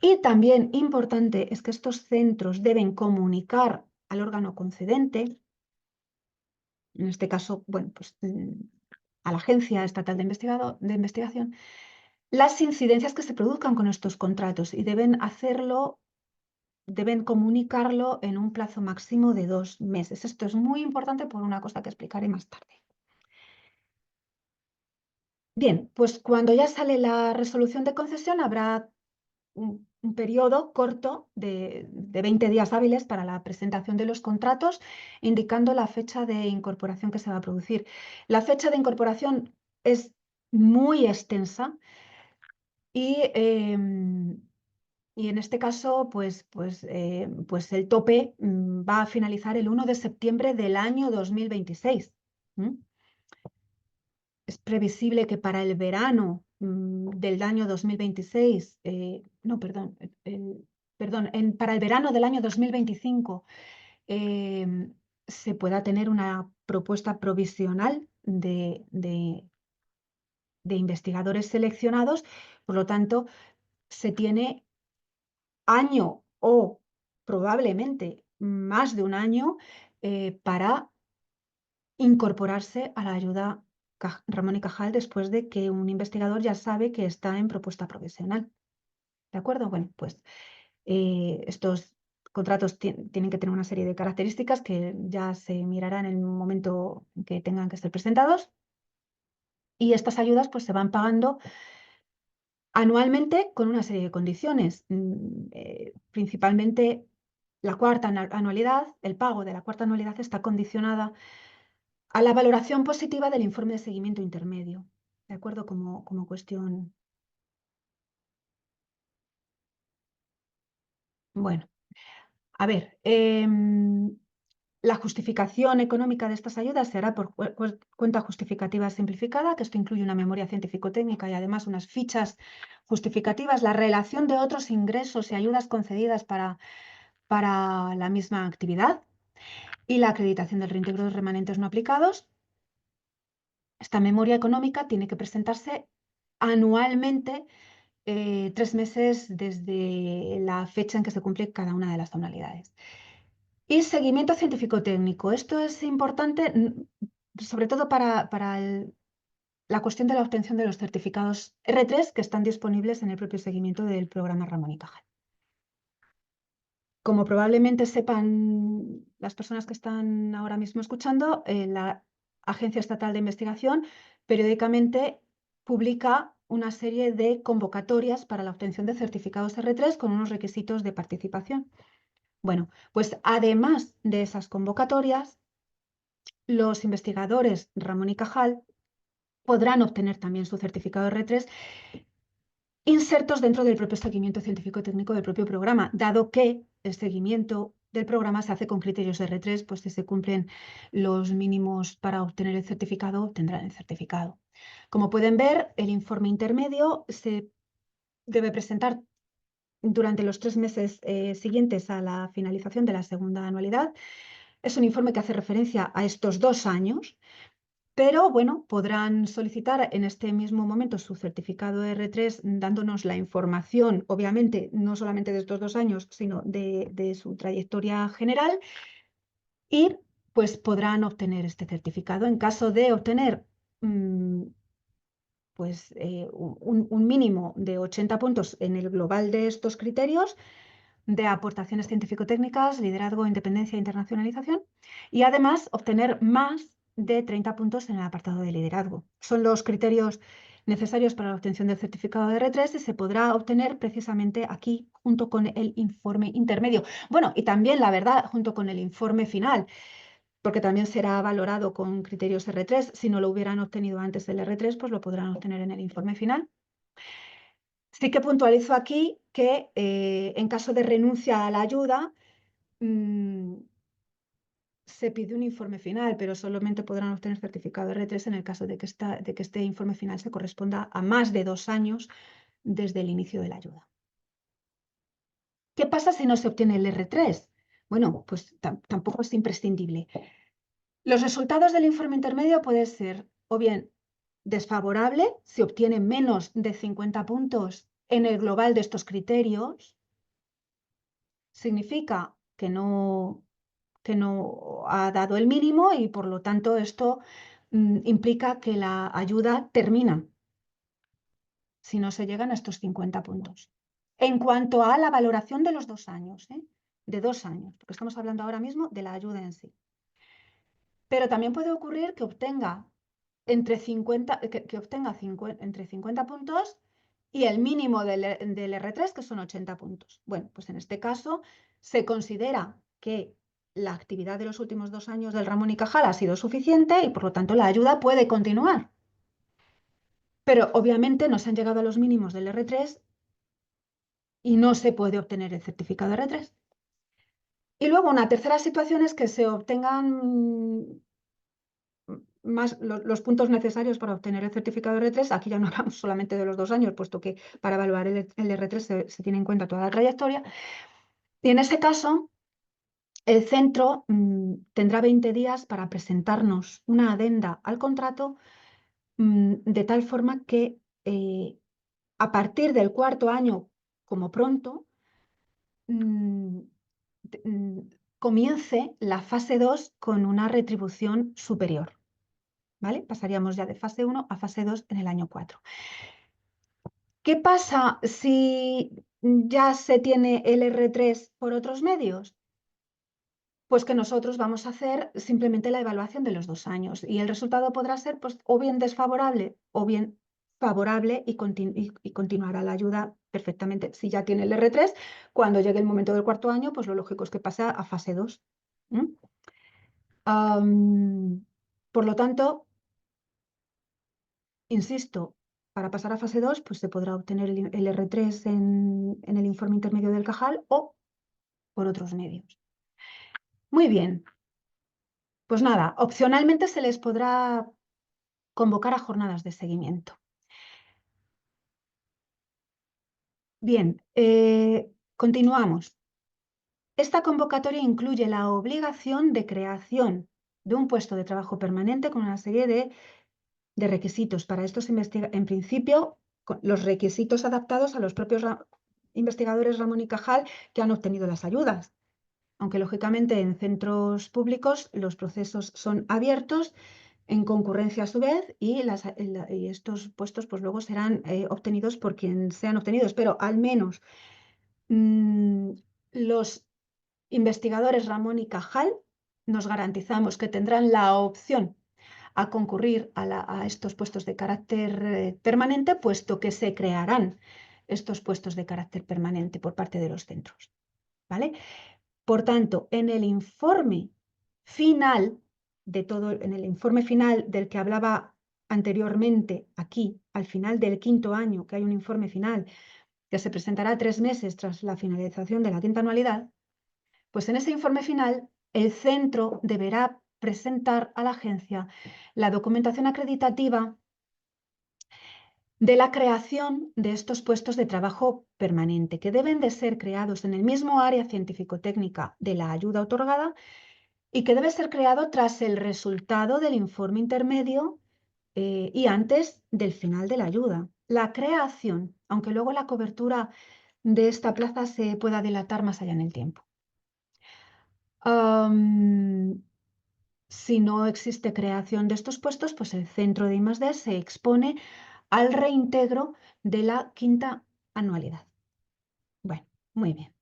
Y también importante es que estos centros deben comunicar al órgano concedente, en este caso, bueno, pues a la Agencia Estatal de Investigación, las incidencias que se produzcan con estos contratos y deben comunicarlo en un plazo máximo de 2 meses. Esto es muy importante por una cosa que explicaré más tarde. Bien, pues cuando ya sale la resolución de concesión habrá un periodo corto de 20 días hábiles para la presentación de los contratos, indicando la fecha de incorporación que se va a producir. La fecha de incorporación es muy extensa y, y en este caso, pues el tope va a finalizar el 1 de septiembre del año 2026. ¿m? Es previsible que para el verano del año 2026, no, perdón, para el verano del año 2025 se pueda tener una propuesta provisional de investigadores seleccionados. Por lo tanto, se tiene año o probablemente más de un año para incorporarse a la ayuda Ramón y Cajal después de que un investigador ya sabe que está en propuesta profesional. ¿De acuerdo? Bueno, pues estos contratos tienen que tener una serie de características que ya se mirarán en el momento en que tengan que ser presentados. Y estas ayudas pues se van pagando anualmente con una serie de condiciones, principalmente la cuarta anualidad, el pago de la cuarta anualidad está condicionada a la valoración positiva del informe de seguimiento intermedio, ¿de acuerdo? Como cuestión. Bueno, a ver, la justificación económica de estas ayudas se hará por cuenta justificativa simplificada, que esto incluye una memoria científico-técnica y además unas fichas justificativas, la relación de otros ingresos y ayudas concedidas para la misma actividad y la acreditación del reintegro de remanentes no aplicados. Esta memoria económica tiene que presentarse anualmente 3 meses desde la fecha en que se cumple cada una de las anualidades. Y seguimiento científico-técnico. Esto es importante sobre todo para la cuestión de la obtención de los certificados R3 que están disponibles en el propio seguimiento del programa Ramón y Cajal. Como probablemente sepan las personas que están ahora mismo escuchando, la Agencia Estatal de Investigación periódicamente publica una serie de convocatorias para la obtención de certificados R3 con unos requisitos de participación. Bueno, pues además de esas convocatorias, los investigadores Ramón y Cajal podrán obtener también su certificado R3 insertos dentro del propio seguimiento científico-técnico del propio programa, dado que el seguimiento del programa se hace con criterios R3, pues si se cumplen los mínimos para obtener el certificado, obtendrán el certificado. Como pueden ver, el informe intermedio se debe presentar durante los 3 meses siguientes a la finalización de la segunda anualidad. Es un informe que hace referencia a estos 2 años, pero bueno, podrán solicitar en este mismo momento su certificado R3 dándonos la información, obviamente, no solamente de estos 2 años, sino de su trayectoria general y pues podrán obtener este certificado. En caso de obtener un mínimo de 80 puntos en el global de estos criterios, de aportaciones científico-técnicas, liderazgo, independencia e internacionalización, y además obtener más de 30 puntos en el apartado de liderazgo. Son los criterios necesarios para la obtención del certificado de R3 y se podrá obtener precisamente aquí junto con el informe intermedio. Bueno, y también, la verdad, junto con el informe final, porque también será valorado con criterios R3. Si no lo hubieran obtenido antes del R3, pues lo podrán obtener en el informe final. Sí que puntualizo aquí que en caso de renuncia a la ayuda, se pide un informe final, pero solamente podrán obtener certificado R3 en el caso de que este informe final se corresponda a más de 2 años desde el inicio de la ayuda. ¿Qué pasa si no se obtiene el R3? bueno, pues tampoco es imprescindible. Los resultados del informe intermedio pueden ser o bien desfavorable, si obtiene menos de 50 puntos en el global de estos criterios, significa que no ha dado el mínimo y por lo tanto esto implica que la ayuda termina si no se llegan a estos 50 puntos. En cuanto a la valoración de los 2 años, de 2 años, porque estamos hablando ahora mismo de la ayuda en sí. Pero también puede ocurrir que obtenga entre 50, entre 50 puntos y el mínimo del R3, que son 80 puntos. Bueno, pues en este caso se considera que la actividad de los últimos 2 años del Ramón y Cajal ha sido suficiente y por lo tanto la ayuda puede continuar. Pero obviamente no se han llegado a los mínimos del R3 y no se puede obtener el certificado R3. Y luego una tercera situación es que se obtengan más los puntos necesarios para obtener el certificado R3. Aquí ya no hablamos solamente de los 2 años, puesto que para evaluar el R3 se tiene en cuenta toda la trayectoria. Y en ese caso, el centro tendrá 20 días para presentarnos una adenda al contrato de tal forma que a partir del 4.º año, como pronto, comience la fase 2 con una retribución superior. ¿Vale? Pasaríamos ya de fase 1 a fase 2 en el año 4. ¿Qué pasa si ya se tiene el R3 por otros medios? Pues que nosotros vamos a hacer simplemente la evaluación de los 2 años y el resultado podrá ser pues, o bien desfavorable o bien favorable y continuará la ayuda perfectamente. Si ya tiene el R3, cuando llegue el momento del 4.º año, pues lo lógico es que pase a fase 2. Por lo tanto, insisto, para pasar a fase 2, pues se podrá obtener el R3 en el informe intermedio del Cajal o por otros medios. Muy bien. Pues nada, opcionalmente se les podrá convocar a jornadas de seguimiento. Bien, continuamos. Esta convocatoria incluye la obligación de creación de un puesto de trabajo permanente con una serie de requisitos. Para estos en principio, los requisitos adaptados a los propios investigadores Ramón y Cajal que han obtenido las ayudas. Aunque lógicamente en centros públicos los procesos son abiertos, en concurrencia a su vez, y estos puestos pues luego serán obtenidos por quien sean obtenidos, pero al menos los investigadores Ramón y Cajal nos garantizamos que tendrán la opción a concurrir a estos puestos de carácter permanente, puesto que se crearán estos puestos de carácter permanente por parte de los centros. ¿Vale? Por tanto, en el informe final en el informe final del que hablaba anteriormente, aquí, al final del 5.º año, que hay un informe final que se presentará 3 meses tras la finalización de la 5ª anualidad, pues en ese informe final el centro deberá presentar a la agencia la documentación acreditativa de la creación de estos puestos de trabajo permanente, que deben de ser creados en el mismo área científico-técnica de la ayuda otorgada y que debe ser creado tras el resultado del informe intermedio y antes del final de la ayuda. La creación, aunque luego la cobertura de esta plaza se pueda dilatar más allá en el tiempo. Si no existe creación de estos puestos, pues el centro de I+D se expone al reintegro de la 5ª anualidad. Bueno, muy bien.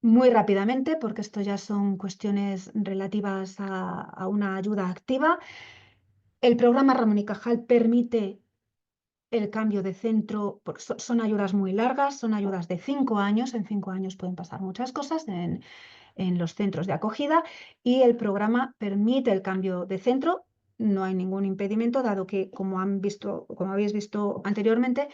Muy rápidamente, porque esto ya son cuestiones relativas a una ayuda activa. El programa Ramón y Cajal permite el cambio de centro, son ayudas muy largas, son ayudas de 5 años, en 5 años pueden pasar muchas cosas en los centros de acogida y el programa permite el cambio de centro, no hay ningún impedimento, dado que, como habéis visto anteriormente,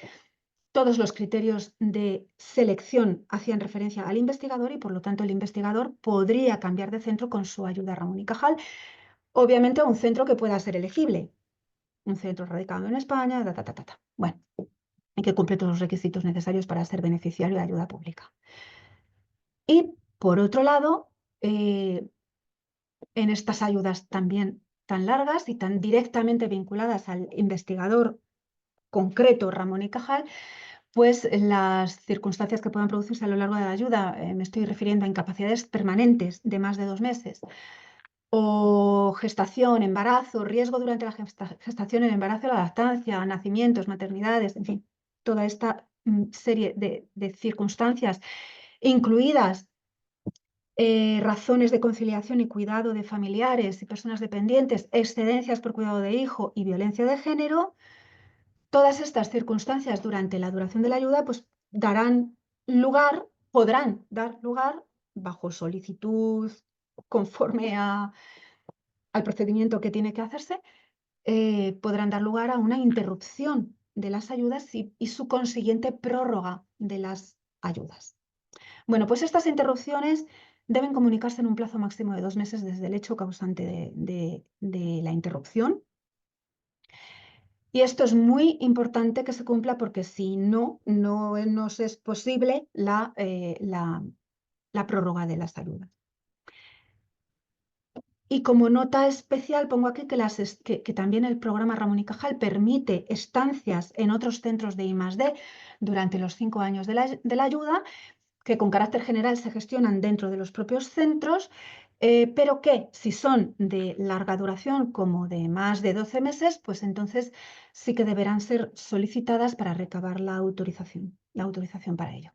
todos los criterios de selección hacían referencia al investigador y, por lo tanto, el investigador podría cambiar de centro con su ayuda Ramón y Cajal, obviamente a un centro que pueda ser elegible, un centro radicado en España, Bueno, y que cumple todos los requisitos necesarios para ser beneficiario de ayuda pública. Y Por otro lado, en estas ayudas también tan largas y tan directamente vinculadas al investigador concreto Ramón y Cajal, pues las circunstancias que puedan producirse a lo largo de la ayuda, me estoy refiriendo a incapacidades permanentes de más de 2 meses, o gestación, embarazo, riesgo durante la gestación, el embarazo, la lactancia, nacimientos, maternidades, en fin, toda esta serie de circunstancias, incluidas razones de conciliación y cuidado de familiares y personas dependientes, excedencias por cuidado de hijo y violencia de género. Todas estas circunstancias durante la duración de la ayuda pues podrán dar lugar bajo solicitud conforme al procedimiento que tiene que hacerse, podrán dar lugar a una interrupción de las ayudas y su consiguiente prórroga de las ayudas. Bueno, pues estas interrupciones deben comunicarse en un plazo máximo de 2 meses desde el hecho causante de la interrupción. Y esto es muy importante que se cumpla porque si no, no nos es posible la prórroga de las ayudas. Y como nota especial pongo aquí que también el programa Ramón y Cajal permite estancias en otros centros de I+D durante los 5 años de la ayuda, que con carácter general se gestionan dentro de los propios centros, pero que si son de larga duración, como de más de 12 meses, pues entonces sí que deberán ser solicitadas para recabar la autorización para ello.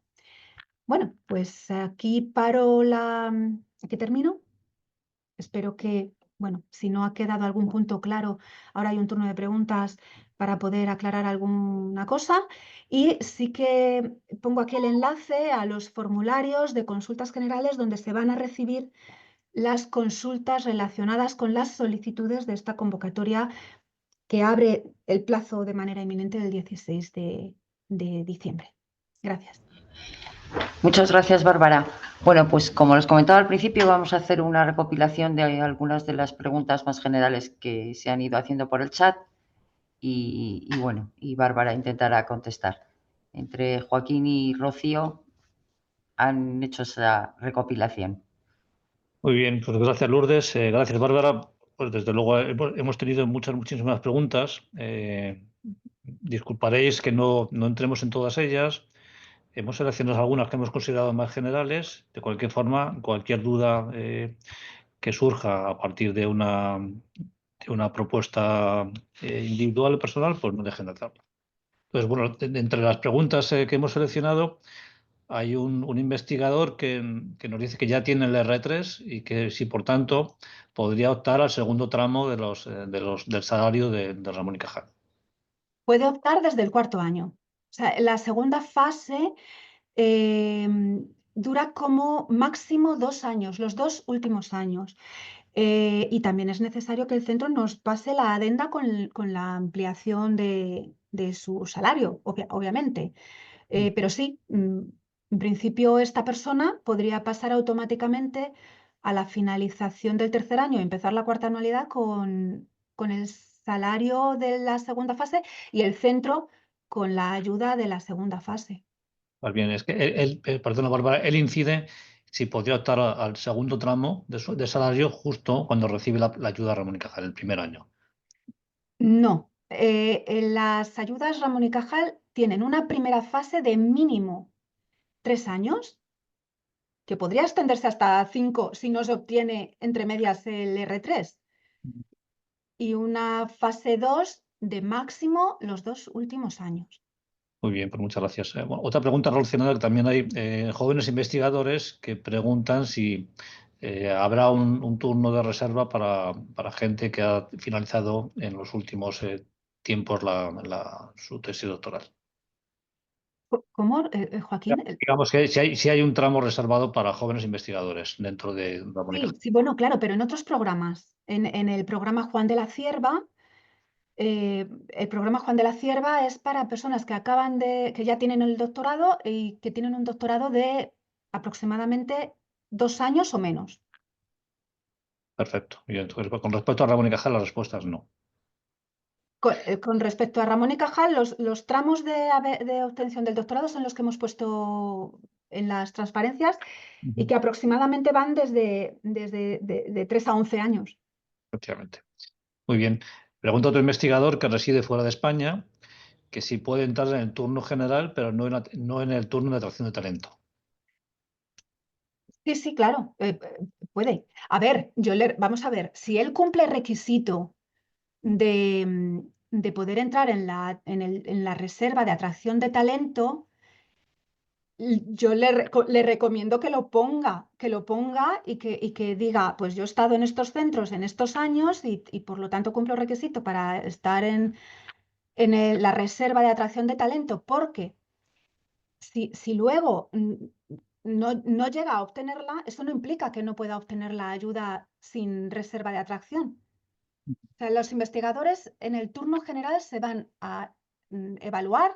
Bueno, pues aquí aquí termino. Espero que, bueno, si no ha quedado algún punto claro, ahora hay un turno de preguntas para poder aclarar alguna cosa. Y sí que pongo aquí el enlace a los formularios de consultas generales donde se van a recibir las consultas relacionadas con las solicitudes de esta convocatoria que abre el plazo de manera inminente del 16 de diciembre. Gracias. Muchas gracias, Bárbara. Bueno, pues como les comentaba al principio, vamos a hacer una recopilación de algunas de las preguntas más generales que se han ido haciendo por el chat y bueno, y Bárbara intentará contestar. Entre Joaquín y Rocío han hecho esa recopilación. Muy bien, pues gracias Lourdes, gracias Bárbara. Pues desde luego hemos tenido muchísimas preguntas. Disculparéis que no entremos en todas ellas. Hemos seleccionado algunas que hemos considerado más generales. De cualquier forma, cualquier duda que surja a partir de una propuesta individual o personal, pues no dejen de hacerlo. Entonces, bueno, entre las preguntas que hemos seleccionado, hay un investigador que nos dice que ya tiene el R3 y que si por tanto podría optar al segundo tramo del salario de Ramón y Cajal. Puede optar desde el 4.º año. O sea, la segunda fase dura como máximo 2 años, los 2 últimos años. Y también es necesario que el centro nos pase la adenda con la ampliación de su salario, obviamente. Pero sí, en principio esta persona podría pasar automáticamente a la finalización del 3.er año y empezar la 4.ª anualidad con el salario de la segunda fase y el centro con la ayuda de la segunda fase. Pues bien, es que él, perdona Bárbara, él incide si podría optar al segundo tramo de salario justo cuando recibe la ayuda de Ramón y Cajal, el primer año. No, las ayudas Ramón y Cajal tienen una primera fase de mínimo 3 años, que podría extenderse hasta 5 si no se obtiene entre medias el R3, y una fase 2 de máximo los 2 últimos años. Muy bien, pues muchas gracias. Bueno, otra pregunta relacionada, que también hay jóvenes investigadores que preguntan si habrá un turno de reserva para gente que ha finalizado en los últimos tiempos su tesis doctoral. ¿Cómo, Joaquín? Digamos que si hay un tramo reservado para jóvenes investigadores dentro de la Sí, comunicación. sí, bueno, claro, pero en otros programas. En el programa Juan de la Cierva, el programa Juan de la Cierva es para personas que ya tienen el doctorado y que tienen un doctorado de aproximadamente 2 años o menos. Perfecto. Bien, entonces, con respecto a Ramón y Cajal, la respuesta es no. Con respecto a Ramón y Cajal, los tramos de obtención del doctorado son los que hemos puesto en las transparencias y Ujú. que aproximadamente van desde de 3 a 11 años. Efectivamente. Muy bien. Pregunta a otro investigador que reside fuera de España que si puede entrar en el turno general, pero no en el turno de atracción de talento. Sí, sí, claro, puede. A ver, vamos a ver, si él cumple el requisito de poder entrar en la reserva de atracción de talento, yo le recomiendo que lo ponga y que diga, pues yo he estado en estos centros en estos años y por lo tanto cumplo el requisito para estar en la reserva de atracción de talento, porque si luego no llega a obtenerla, eso no implica que no pueda obtener la ayuda sin reserva de atracción. O sea, los investigadores en el turno general se van a evaluar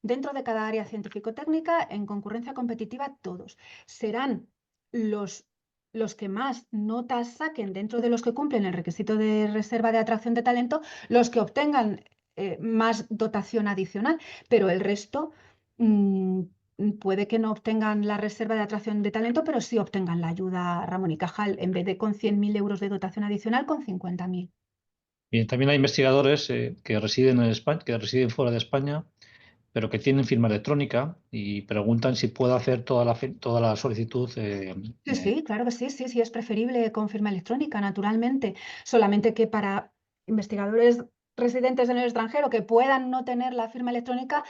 dentro de cada área científico-técnica en concurrencia competitiva todos. Serán los que más notas saquen dentro de los que cumplen el requisito de reserva de atracción de talento, los que obtengan más dotación adicional, pero el resto puede que no obtengan la reserva de atracción de talento, pero sí obtengan la ayuda Ramón y Cajal, en vez de con 100.000 euros de dotación adicional, con 50.000. Bien, también hay investigadores que residen en España, que residen fuera de España, pero que tienen firma electrónica y preguntan si puedo hacer toda la solicitud. Sí, sí, claro que sí, sí, sí, es preferible con firma electrónica, naturalmente. Solamente que para investigadores residentes en el extranjero que puedan no tener la firma electrónica,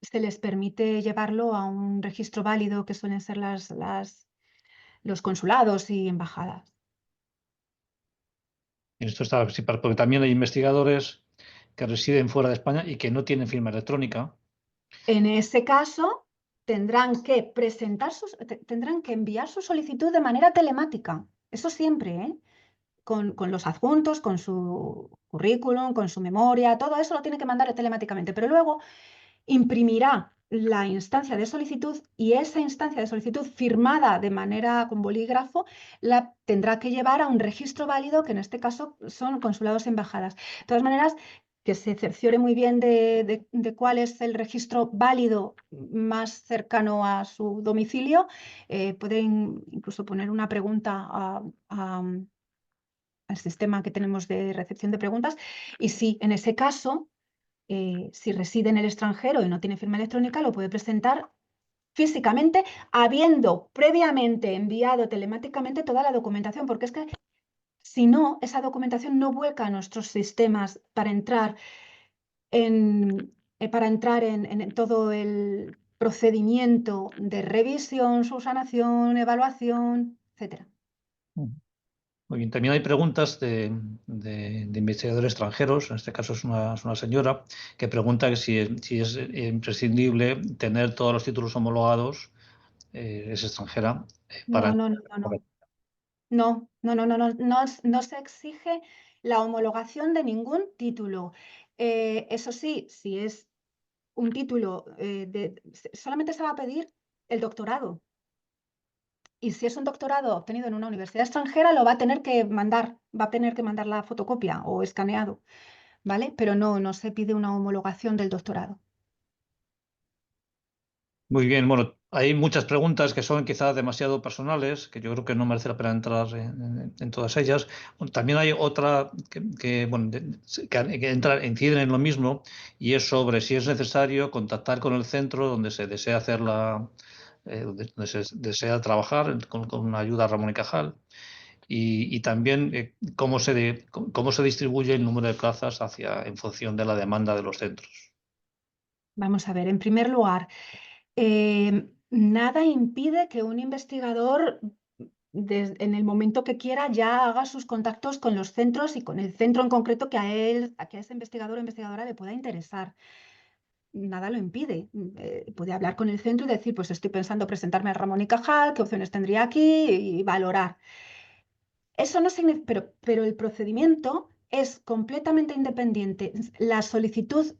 se les permite llevarlo a un registro válido que suelen ser los consulados y embajadas. Esto está, sí, porque también hay investigadores que residen fuera de España y que no tienen firma electrónica. En ese caso, tendrán que enviar su solicitud de manera telemática. Eso siempre, ¿eh? Con los adjuntos, con su currículum, con su memoria, todo eso lo tiene que mandar telemáticamente, pero luego imprimirá la instancia de solicitud y esa instancia de solicitud firmada de manera con bolígrafo la tendrá que llevar a un registro válido, que en este caso son consulados y embajadas. De todas maneras, que se cerciore muy bien de cuál es el registro válido más cercano a su domicilio. Pueden incluso poner una pregunta al sistema que tenemos de recepción de preguntas y si en ese caso si reside en el extranjero y no tiene firma electrónica, lo puede presentar físicamente, habiendo previamente enviado telemáticamente toda la documentación, porque es que si no, esa documentación no vuelca a nuestros sistemas para entrar en todo el procedimiento de revisión, subsanación, evaluación, etcétera. Muy bien, también hay preguntas de investigadores extranjeros, en este caso es una señora, que pregunta que si es imprescindible tener todos los títulos homologados, es extranjera, para... No, no, no, no, no. No, no, no, no, no, no se exige la homologación de ningún título. Eso sí, si es un título, solamente se va a pedir el doctorado. Y si es un doctorado obtenido en una universidad extranjera, lo va a tener que mandar, va a tener que mandar la fotocopia o escaneado, ¿vale? Pero no se pide una homologación del doctorado. Muy bien, bueno, hay muchas preguntas que son quizás demasiado personales, que yo creo que no merece la pena entrar en todas ellas. Bueno, también hay otra bueno, que inciden en lo mismo y es sobre si es necesario contactar con el centro donde se desea hacer donde se desea trabajar con una ayuda Ramón y Cajal y también cómo se distribuye el número de plazas en función de la demanda de los centros. Vamos a ver, en primer lugar, nada impide que un investigador en el momento que quiera ya haga sus contactos con los centros y con el centro en concreto que a ese investigador o investigadora le pueda interesar. Nada lo impide. Puede hablar con el centro y decir, pues estoy pensando presentarme a Ramón y Cajal, qué opciones tendría aquí y valorar. Eso no significa, pero el procedimiento es completamente independiente. La solicitud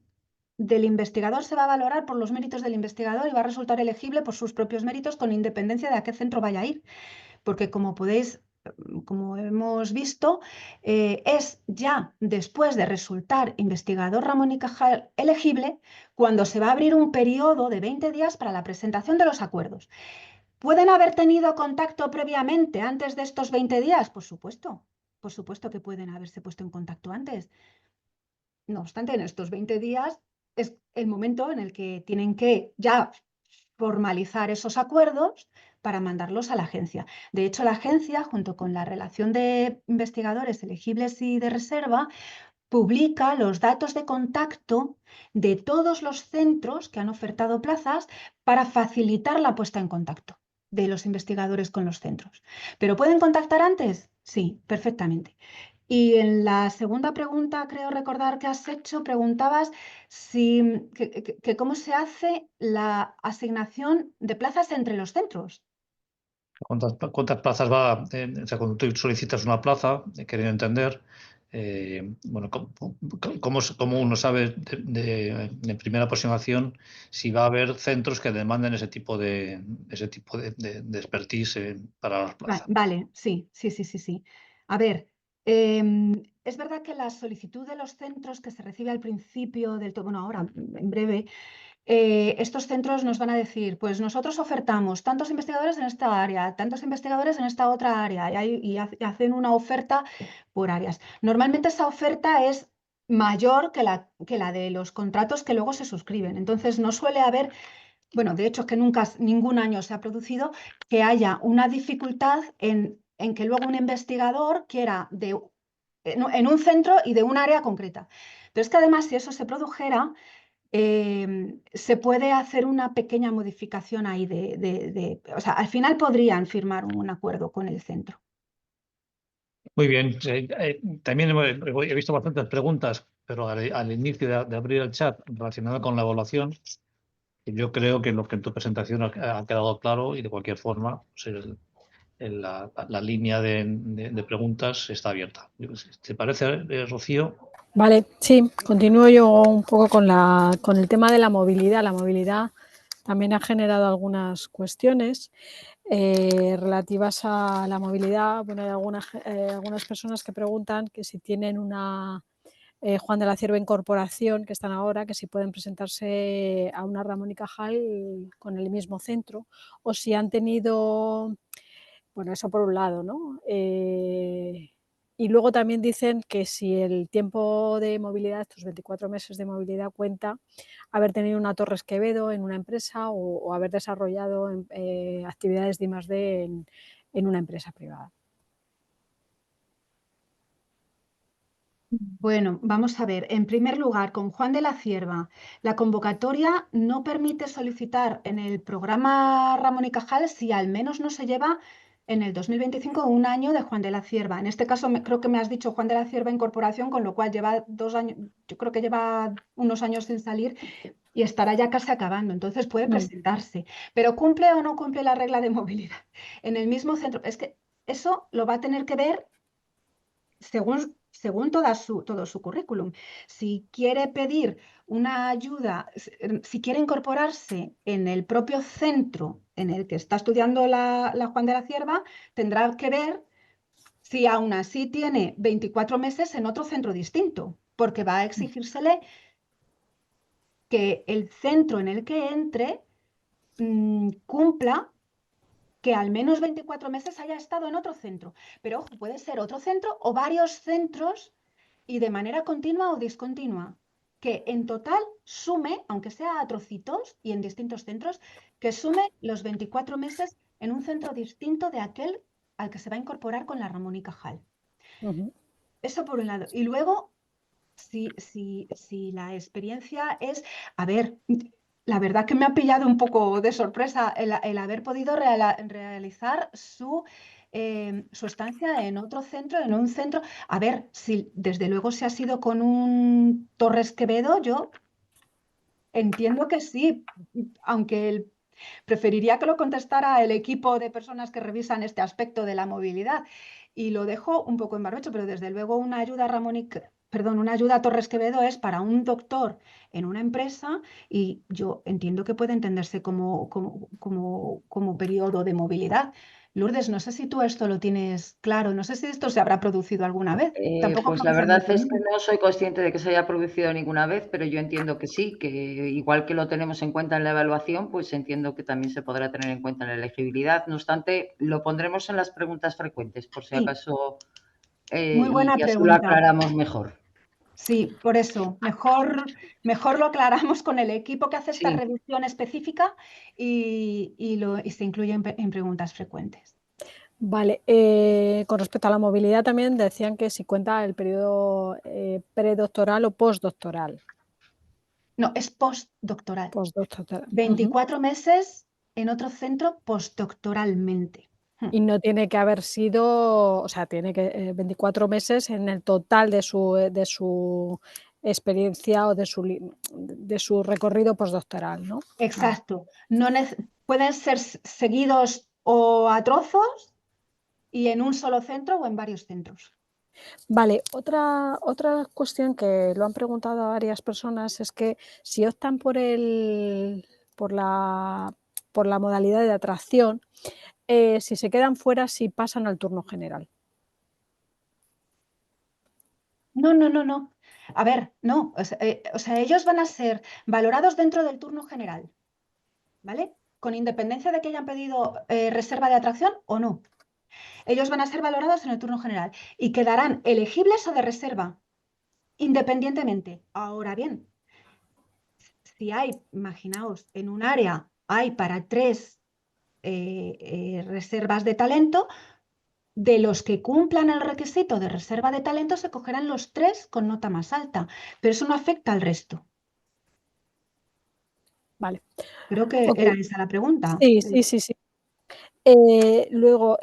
del investigador se va a valorar por los méritos del investigador y va a resultar elegible por sus propios méritos con independencia de a qué centro vaya a ir. Porque como podéis como hemos visto, es ya después de resultar investigador Ramón y Cajal elegible cuando se va a abrir un periodo de 20 días para la presentación de los acuerdos. ¿Pueden haber tenido contacto previamente antes de estos 20 días? Por supuesto que pueden haberse puesto en contacto antes. No obstante, en estos 20 días es el momento en el que tienen que ya formalizar esos acuerdos para mandarlos a la agencia. De hecho, la agencia, junto con la relación de investigadores elegibles y de reserva, publica los datos de contacto de todos los centros que han ofertado plazas para facilitar la puesta en contacto de los investigadores con los centros. ¿Pero pueden contactar antes? Sí, perfectamente. Y en la segunda pregunta, creo recordar que has hecho, preguntabas que cómo se hace la asignación de plazas entre los centros. ¿Cuántas plazas va? O sea, cuando tú solicitas una plaza, queriendo entender, bueno, ¿cómo uno sabe en primera aproximación si va a haber centros que demanden ese tipo de expertise para las plazas? Vale, sí. A ver, es verdad que la solicitud de los centros que se recibe al principio del todo, bueno, ahora en breve, estos centros nos van a decir, pues nosotros ofertamos tantos investigadores en esta área, tantos investigadores en esta otra área, y hacen una oferta por áreas. Normalmente esa oferta es mayor que la de los contratos que luego se suscriben. Entonces no suele haber, bueno, de hecho es que nunca, ningún año se ha producido que haya una dificultad en que luego un investigador quiera en un centro y de un área concreta. Pero es que además, si eso se produjera, se puede hacer una pequeña modificación ahí o sea, al final podrían firmar un acuerdo con el centro. Muy bien. También he visto bastantes preguntas, pero al inicio de abrir el chat relacionado con la evaluación, yo creo que lo que en tu presentación ha quedado claro y de cualquier forma, pues, la línea de preguntas está abierta. ¿Te parece, Rocío? Vale, sí, continúo yo un poco con el tema de la movilidad. La movilidad también ha generado algunas cuestiones relativas a la movilidad. Bueno, hay algunas personas que preguntan que si tienen una Juan de la Cierva Incorporación, que están ahora, que si pueden presentarse a una Ramón y Cajal con el mismo centro, o si han tenido, bueno, eso por un lado, ¿no? Y luego también dicen que si el tiempo de movilidad, estos 24 meses de movilidad, cuenta haber tenido una Torres Quevedo en una empresa o haber desarrollado actividades de I+D en una empresa privada. Bueno, vamos a ver. En primer lugar, con Juan de la Cierva, la convocatoria no permite solicitar en el programa Ramón y Cajal si al menos no se lleva en el 2025 un año de Juan de la Cierva. En este caso, creo que me has dicho Juan de la Cierva Incorporación, con lo cual lleva 2 años, yo creo que lleva unos años sin salir y estará ya casi acabando. Entonces puede presentarse. Pero ¿cumple o no cumple la regla de movilidad en el mismo centro? Es que eso lo va a tener que ver según todo su currículum. Si quiere pedir una ayuda, si quiere incorporarse en el propio centro en el que está estudiando la Juan de la Cierva, tendrá que ver si aún así tiene 24 meses en otro centro distinto, porque va a exigírsele que el centro en el que entre cumpla que al menos 24 meses haya estado en otro centro. Pero ojo, puede ser otro centro o varios centros y de manera continua o discontinua, que en total sume, aunque sea a trocitos y en distintos centros, que sume los 24 meses en un centro distinto de aquel al que se va a incorporar con la Ramón y Cajal. Eso por un lado. Y luego, si la experiencia es, a ver, la verdad que me ha pillado un poco de sorpresa el haber podido realizar su estancia en otro centro, en un centro. A ver, si desde luego si ha sido con un Torres Quevedo, yo entiendo que sí, aunque preferiría que lo contestara el equipo de personas que revisan este aspecto de la movilidad. Y lo dejo un poco en barbecho, pero desde luego una ayuda una ayuda a Torres Quevedo es para un doctor en una empresa y yo entiendo que puede entenderse como periodo de movilidad. Lourdes, no sé si tú esto lo tienes claro, no sé si esto se habrá producido alguna vez. Tampoco Pues la verdad es que profesionalmente. no soy consciente de que se haya producido ninguna vez, pero yo entiendo que sí, que igual que lo tenemos en cuenta en la evaluación, pues entiendo que también se podrá tener en cuenta en la elegibilidad. No obstante, lo pondremos en las preguntas frecuentes, por si Sí, acaso, muy buena y así lo pregunta. aclaramos mejor. Sí, por eso, mejor lo aclaramos con el equipo que hace esta Sí. revisión específica y se incluye en preguntas frecuentes. Vale, con respecto a la movilidad también decían que si cuenta el periodo predoctoral o postdoctoral. No, es postdoctoral. Postdoctoral. 24 meses en otro centro postdoctoralmente. Y no tiene que haber sido, o sea, tiene que 24 meses en el total de su experiencia o de su recorrido postdoctoral, ¿no? Vale. Exacto. Pueden ser seguidos o a trozos y en un solo centro o en varios centros. Vale, otra cuestión que lo han preguntado a varias personas es que si optan por la modalidad de atracción, si se quedan fuera, si pasan al turno general. No. A ver, no. O sea, ellos van a ser valorados dentro del turno general, ¿vale? Con independencia de que hayan pedido reserva de atracción o no. Ellos van a ser valorados en el turno general y quedarán elegibles o de reserva, independientemente. Ahora bien, si hay, imaginaos, en un área hay para 3 reservas de talento, de los que cumplan el requisito de reserva de talento se cogerán los 3 con nota más alta, pero eso no afecta al resto. Vale. Creo que Ok. era esa la pregunta. Sí. Luego,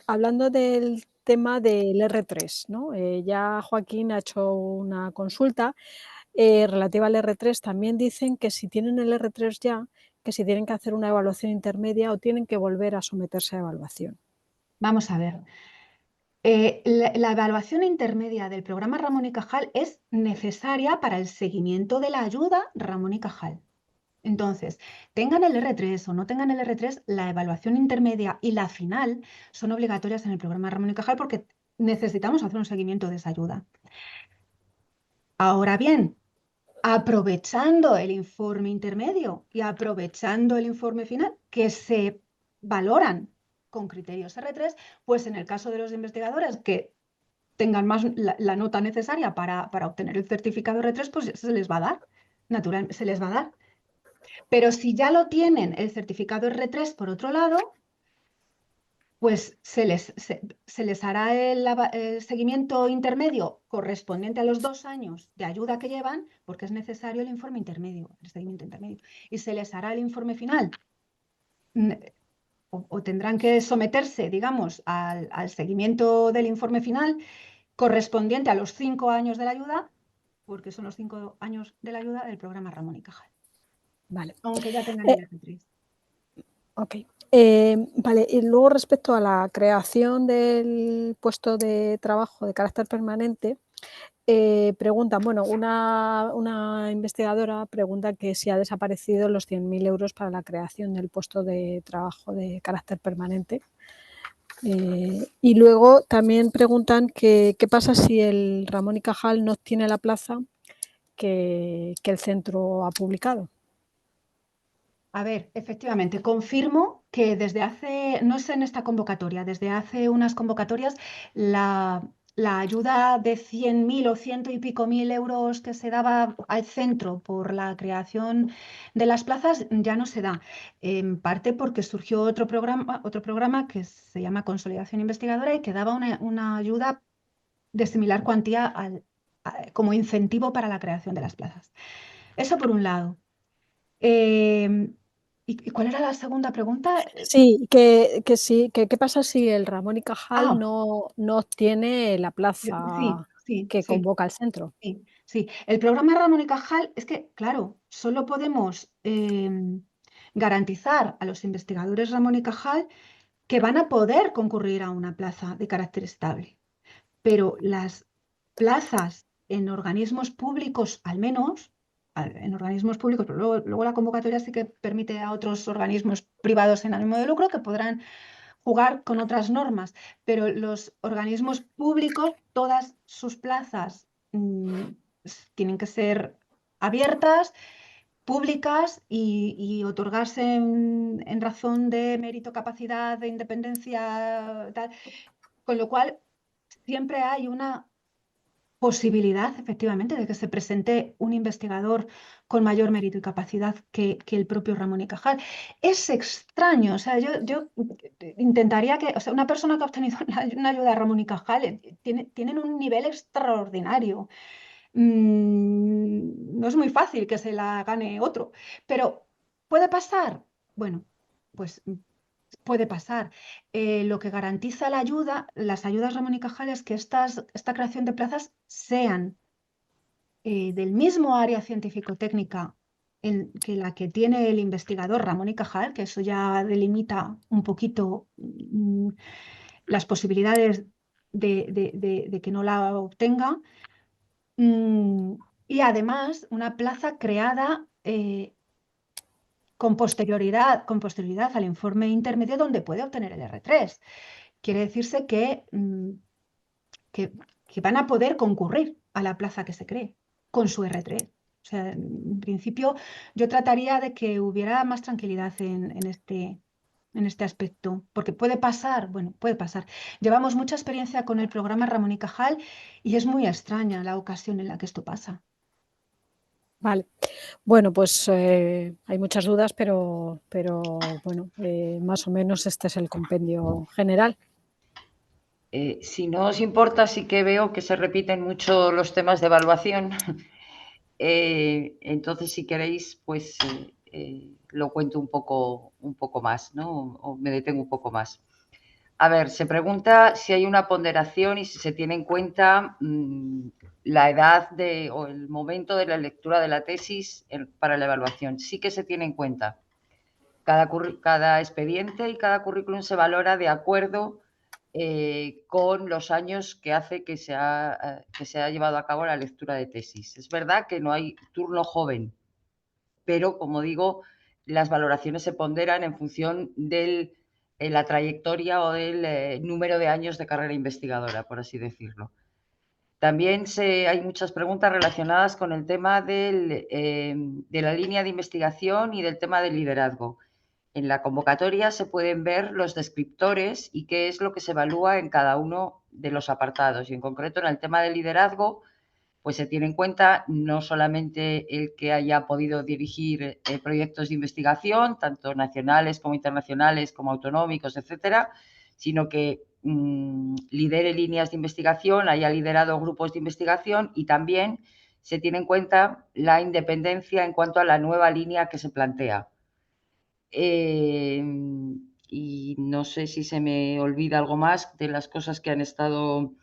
hablando del tema del R3, ¿no? Ya Joaquín ha hecho una consulta relativa al R3. También dicen que si tienen el R3 ya, que si tienen que hacer una evaluación intermedia o tienen que volver a someterse a evaluación. Vamos a ver. La evaluación intermedia del programa Ramón y Cajal es necesaria para el seguimiento de la ayuda Ramón y Cajal. Entonces, tengan el R3 o no tengan el R3, la evaluación intermedia y la final son obligatorias en el programa Ramón y Cajal porque necesitamos hacer un seguimiento de esa ayuda. Ahora bien, aprovechando el informe intermedio y aprovechando el informe final, que se valoran con criterios R3, pues en el caso de los investigadores que tengan más la nota necesaria para obtener el certificado R3, pues se les va a dar, naturalmente se les va a dar. Pero si ya lo tienen el certificado R3 por otro lado, pues se les hará el seguimiento intermedio correspondiente a los 2 años de ayuda que llevan, porque es necesario el informe intermedio, el seguimiento intermedio. Y se les hará el informe final, o tendrán que someterse, digamos, al seguimiento del informe final correspondiente a los 5 años de la ayuda, porque son los 5 años de la ayuda del programa Ramón y Cajal, Vale. aunque ya tengan el R3. Ok. Vale, y luego respecto a la creación del puesto de trabajo de carácter permanente, preguntan, bueno, una investigadora pregunta que si ha desaparecido los 100.000 euros para la creación del puesto de trabajo de carácter permanente. Y luego también preguntan qué pasa si el Ramón y Cajal no obtiene la plaza que el centro ha publicado. A ver, efectivamente, confirmo que desde hace, no sé en esta convocatoria, desde hace unas convocatorias, la ayuda de 100.000 o 100 y pico mil euros que se daba al centro por la creación de las plazas ya no se da. En parte porque surgió otro programa que se llama Consolidación Investigadora y que daba una ayuda de similar cuantía como incentivo para la creación de las plazas. Eso por un lado. ¿Y cuál era la segunda pregunta? Sí, ¿qué pasa si el Ramón y Cajal Ah, no obtiene la plaza que sí. convoca el centro? Sí. El programa Ramón y Cajal es que, claro, solo podemos garantizar a los investigadores Ramón y Cajal que van a poder concurrir a una plaza de carácter estable. Pero las plazas en organismos públicos, al menos, en organismos públicos, pero luego la convocatoria sí que permite a otros organismos privados sin ánimo de lucro que podrán jugar con otras normas, pero los organismos públicos, todas sus plazas tienen que ser abiertas, públicas y otorgarse en razón de mérito, capacidad, de independencia, tal. Con lo cual, siempre hay una posibilidad, efectivamente, de que se presente un investigador con mayor mérito y capacidad que el propio Ramón y Cajal. Es extraño, o sea, yo intentaría que, o sea, una persona que ha obtenido una ayuda de Ramón y Cajal tienen un nivel extraordinario. No es muy fácil que se la gane otro, pero ¿puede pasar? Bueno, pues puede pasar. Lo que garantiza la ayuda, las ayudas Ramón y Cajal, es que esta creación de plazas sean del mismo área científico-técnica que la que tiene el investigador Ramón y Cajal, que eso ya delimita un poquito las posibilidades de que no la obtenga. Y además una plaza creada con posterioridad al informe intermedio donde puede obtener el R3. Quiere decirse que van a poder concurrir a la plaza que se cree con su R3. O sea, en principio yo trataría de que hubiera más tranquilidad en este aspecto, porque puede pasar, bueno, puede pasar. Llevamos mucha experiencia con el programa Ramón y Cajal y es muy extraña la ocasión en la que esto pasa. Vale. Bueno, pues hay muchas dudas, pero bueno, más o menos este es el compendio general. Si no os importa, sí que veo que se repiten mucho los temas de evaluación. Entonces, si queréis, pues lo cuento un poco más, ¿no? O me detengo un poco más. A ver, se pregunta si hay una ponderación y si se tiene en cuenta la edad o el momento de la lectura de la tesis para la evaluación. Sí que se tiene en cuenta. Cada expediente y cada currículum se valora de acuerdo con los años que hace que se ha llevado a cabo la lectura de tesis. Es verdad que no hay turno joven, pero, como digo, las valoraciones se ponderan en función de la trayectoria o del número de años de carrera investigadora, por así decirlo. También hay muchas preguntas relacionadas con el tema de la línea de investigación y del tema del liderazgo. En la convocatoria se pueden ver los descriptores y qué es lo que se evalúa en cada uno de los apartados. Y en concreto, en el tema del liderazgo, pues se tiene en cuenta no solamente el que haya podido dirigir proyectos de investigación, tanto nacionales como internacionales, como autonómicos, etcétera, sino que lidere líneas de investigación, haya liderado grupos de investigación y también se tiene en cuenta la independencia en cuanto a la nueva línea que se plantea. Y no sé si se me olvida algo más de las cosas que han estado...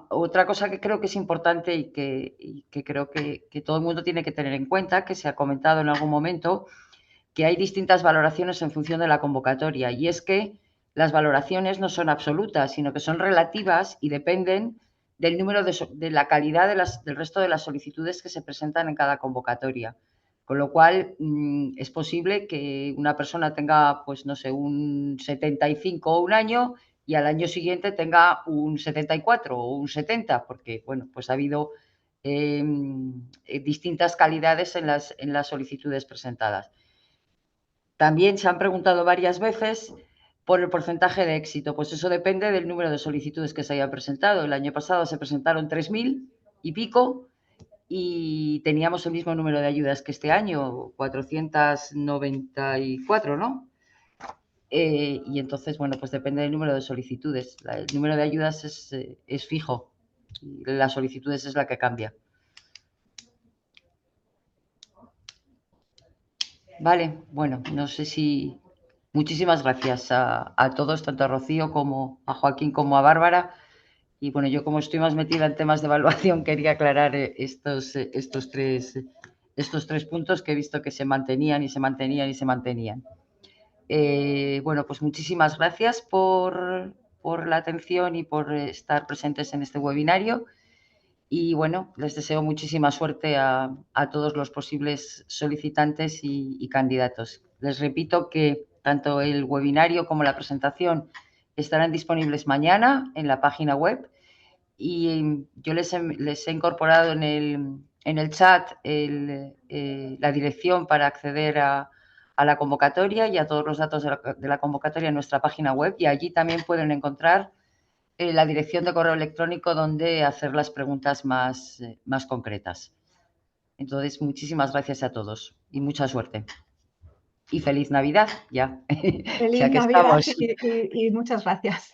otra cosa que creo que es importante y que creo que todo el mundo tiene que tener en cuenta, que se ha comentado en algún momento, que hay distintas valoraciones en función de la convocatoria, y es que las valoraciones no son absolutas, sino que son relativas y dependen del número de la calidad del resto de las solicitudes que se presentan en cada convocatoria. Con lo cual, es posible que una persona tenga, pues no sé, un 75 o un año y al año siguiente tenga un 74 o un 70, porque, bueno, pues ha habido distintas calidades en las solicitudes presentadas. También se han preguntado varias veces por el porcentaje de éxito. Pues eso depende del número de solicitudes que se hayan presentado. El año pasado se presentaron 3.000 y pico y teníamos el mismo número de ayudas que este año, 494, ¿no? Y entonces, bueno, pues depende del número de solicitudes. El número de ayudas es fijo y las solicitudes es la que cambia. Vale, bueno, no sé si... Muchísimas gracias a todos, tanto a Rocío como a Joaquín como a Bárbara. Y bueno, yo como estoy más metida en temas de evaluación, quería aclarar estos tres puntos que he visto que se mantenían y se mantenían y se mantenían. Bueno, pues muchísimas gracias por la atención y por estar presentes en este webinario. Y bueno, les deseo muchísima suerte a todos los posibles solicitantes y candidatos. Les repito que tanto el webinario como la presentación estarán disponibles mañana en la página web y yo les he incorporado en el chat la dirección para acceder a la convocatoria y a todos los datos de la convocatoria en nuestra página web, y allí también pueden encontrar la dirección de correo electrónico donde hacer las preguntas más concretas. Entonces, muchísimas gracias a todos y mucha suerte. Y feliz Navidad, ya. Feliz Ya que Navidad estamos. y muchas gracias.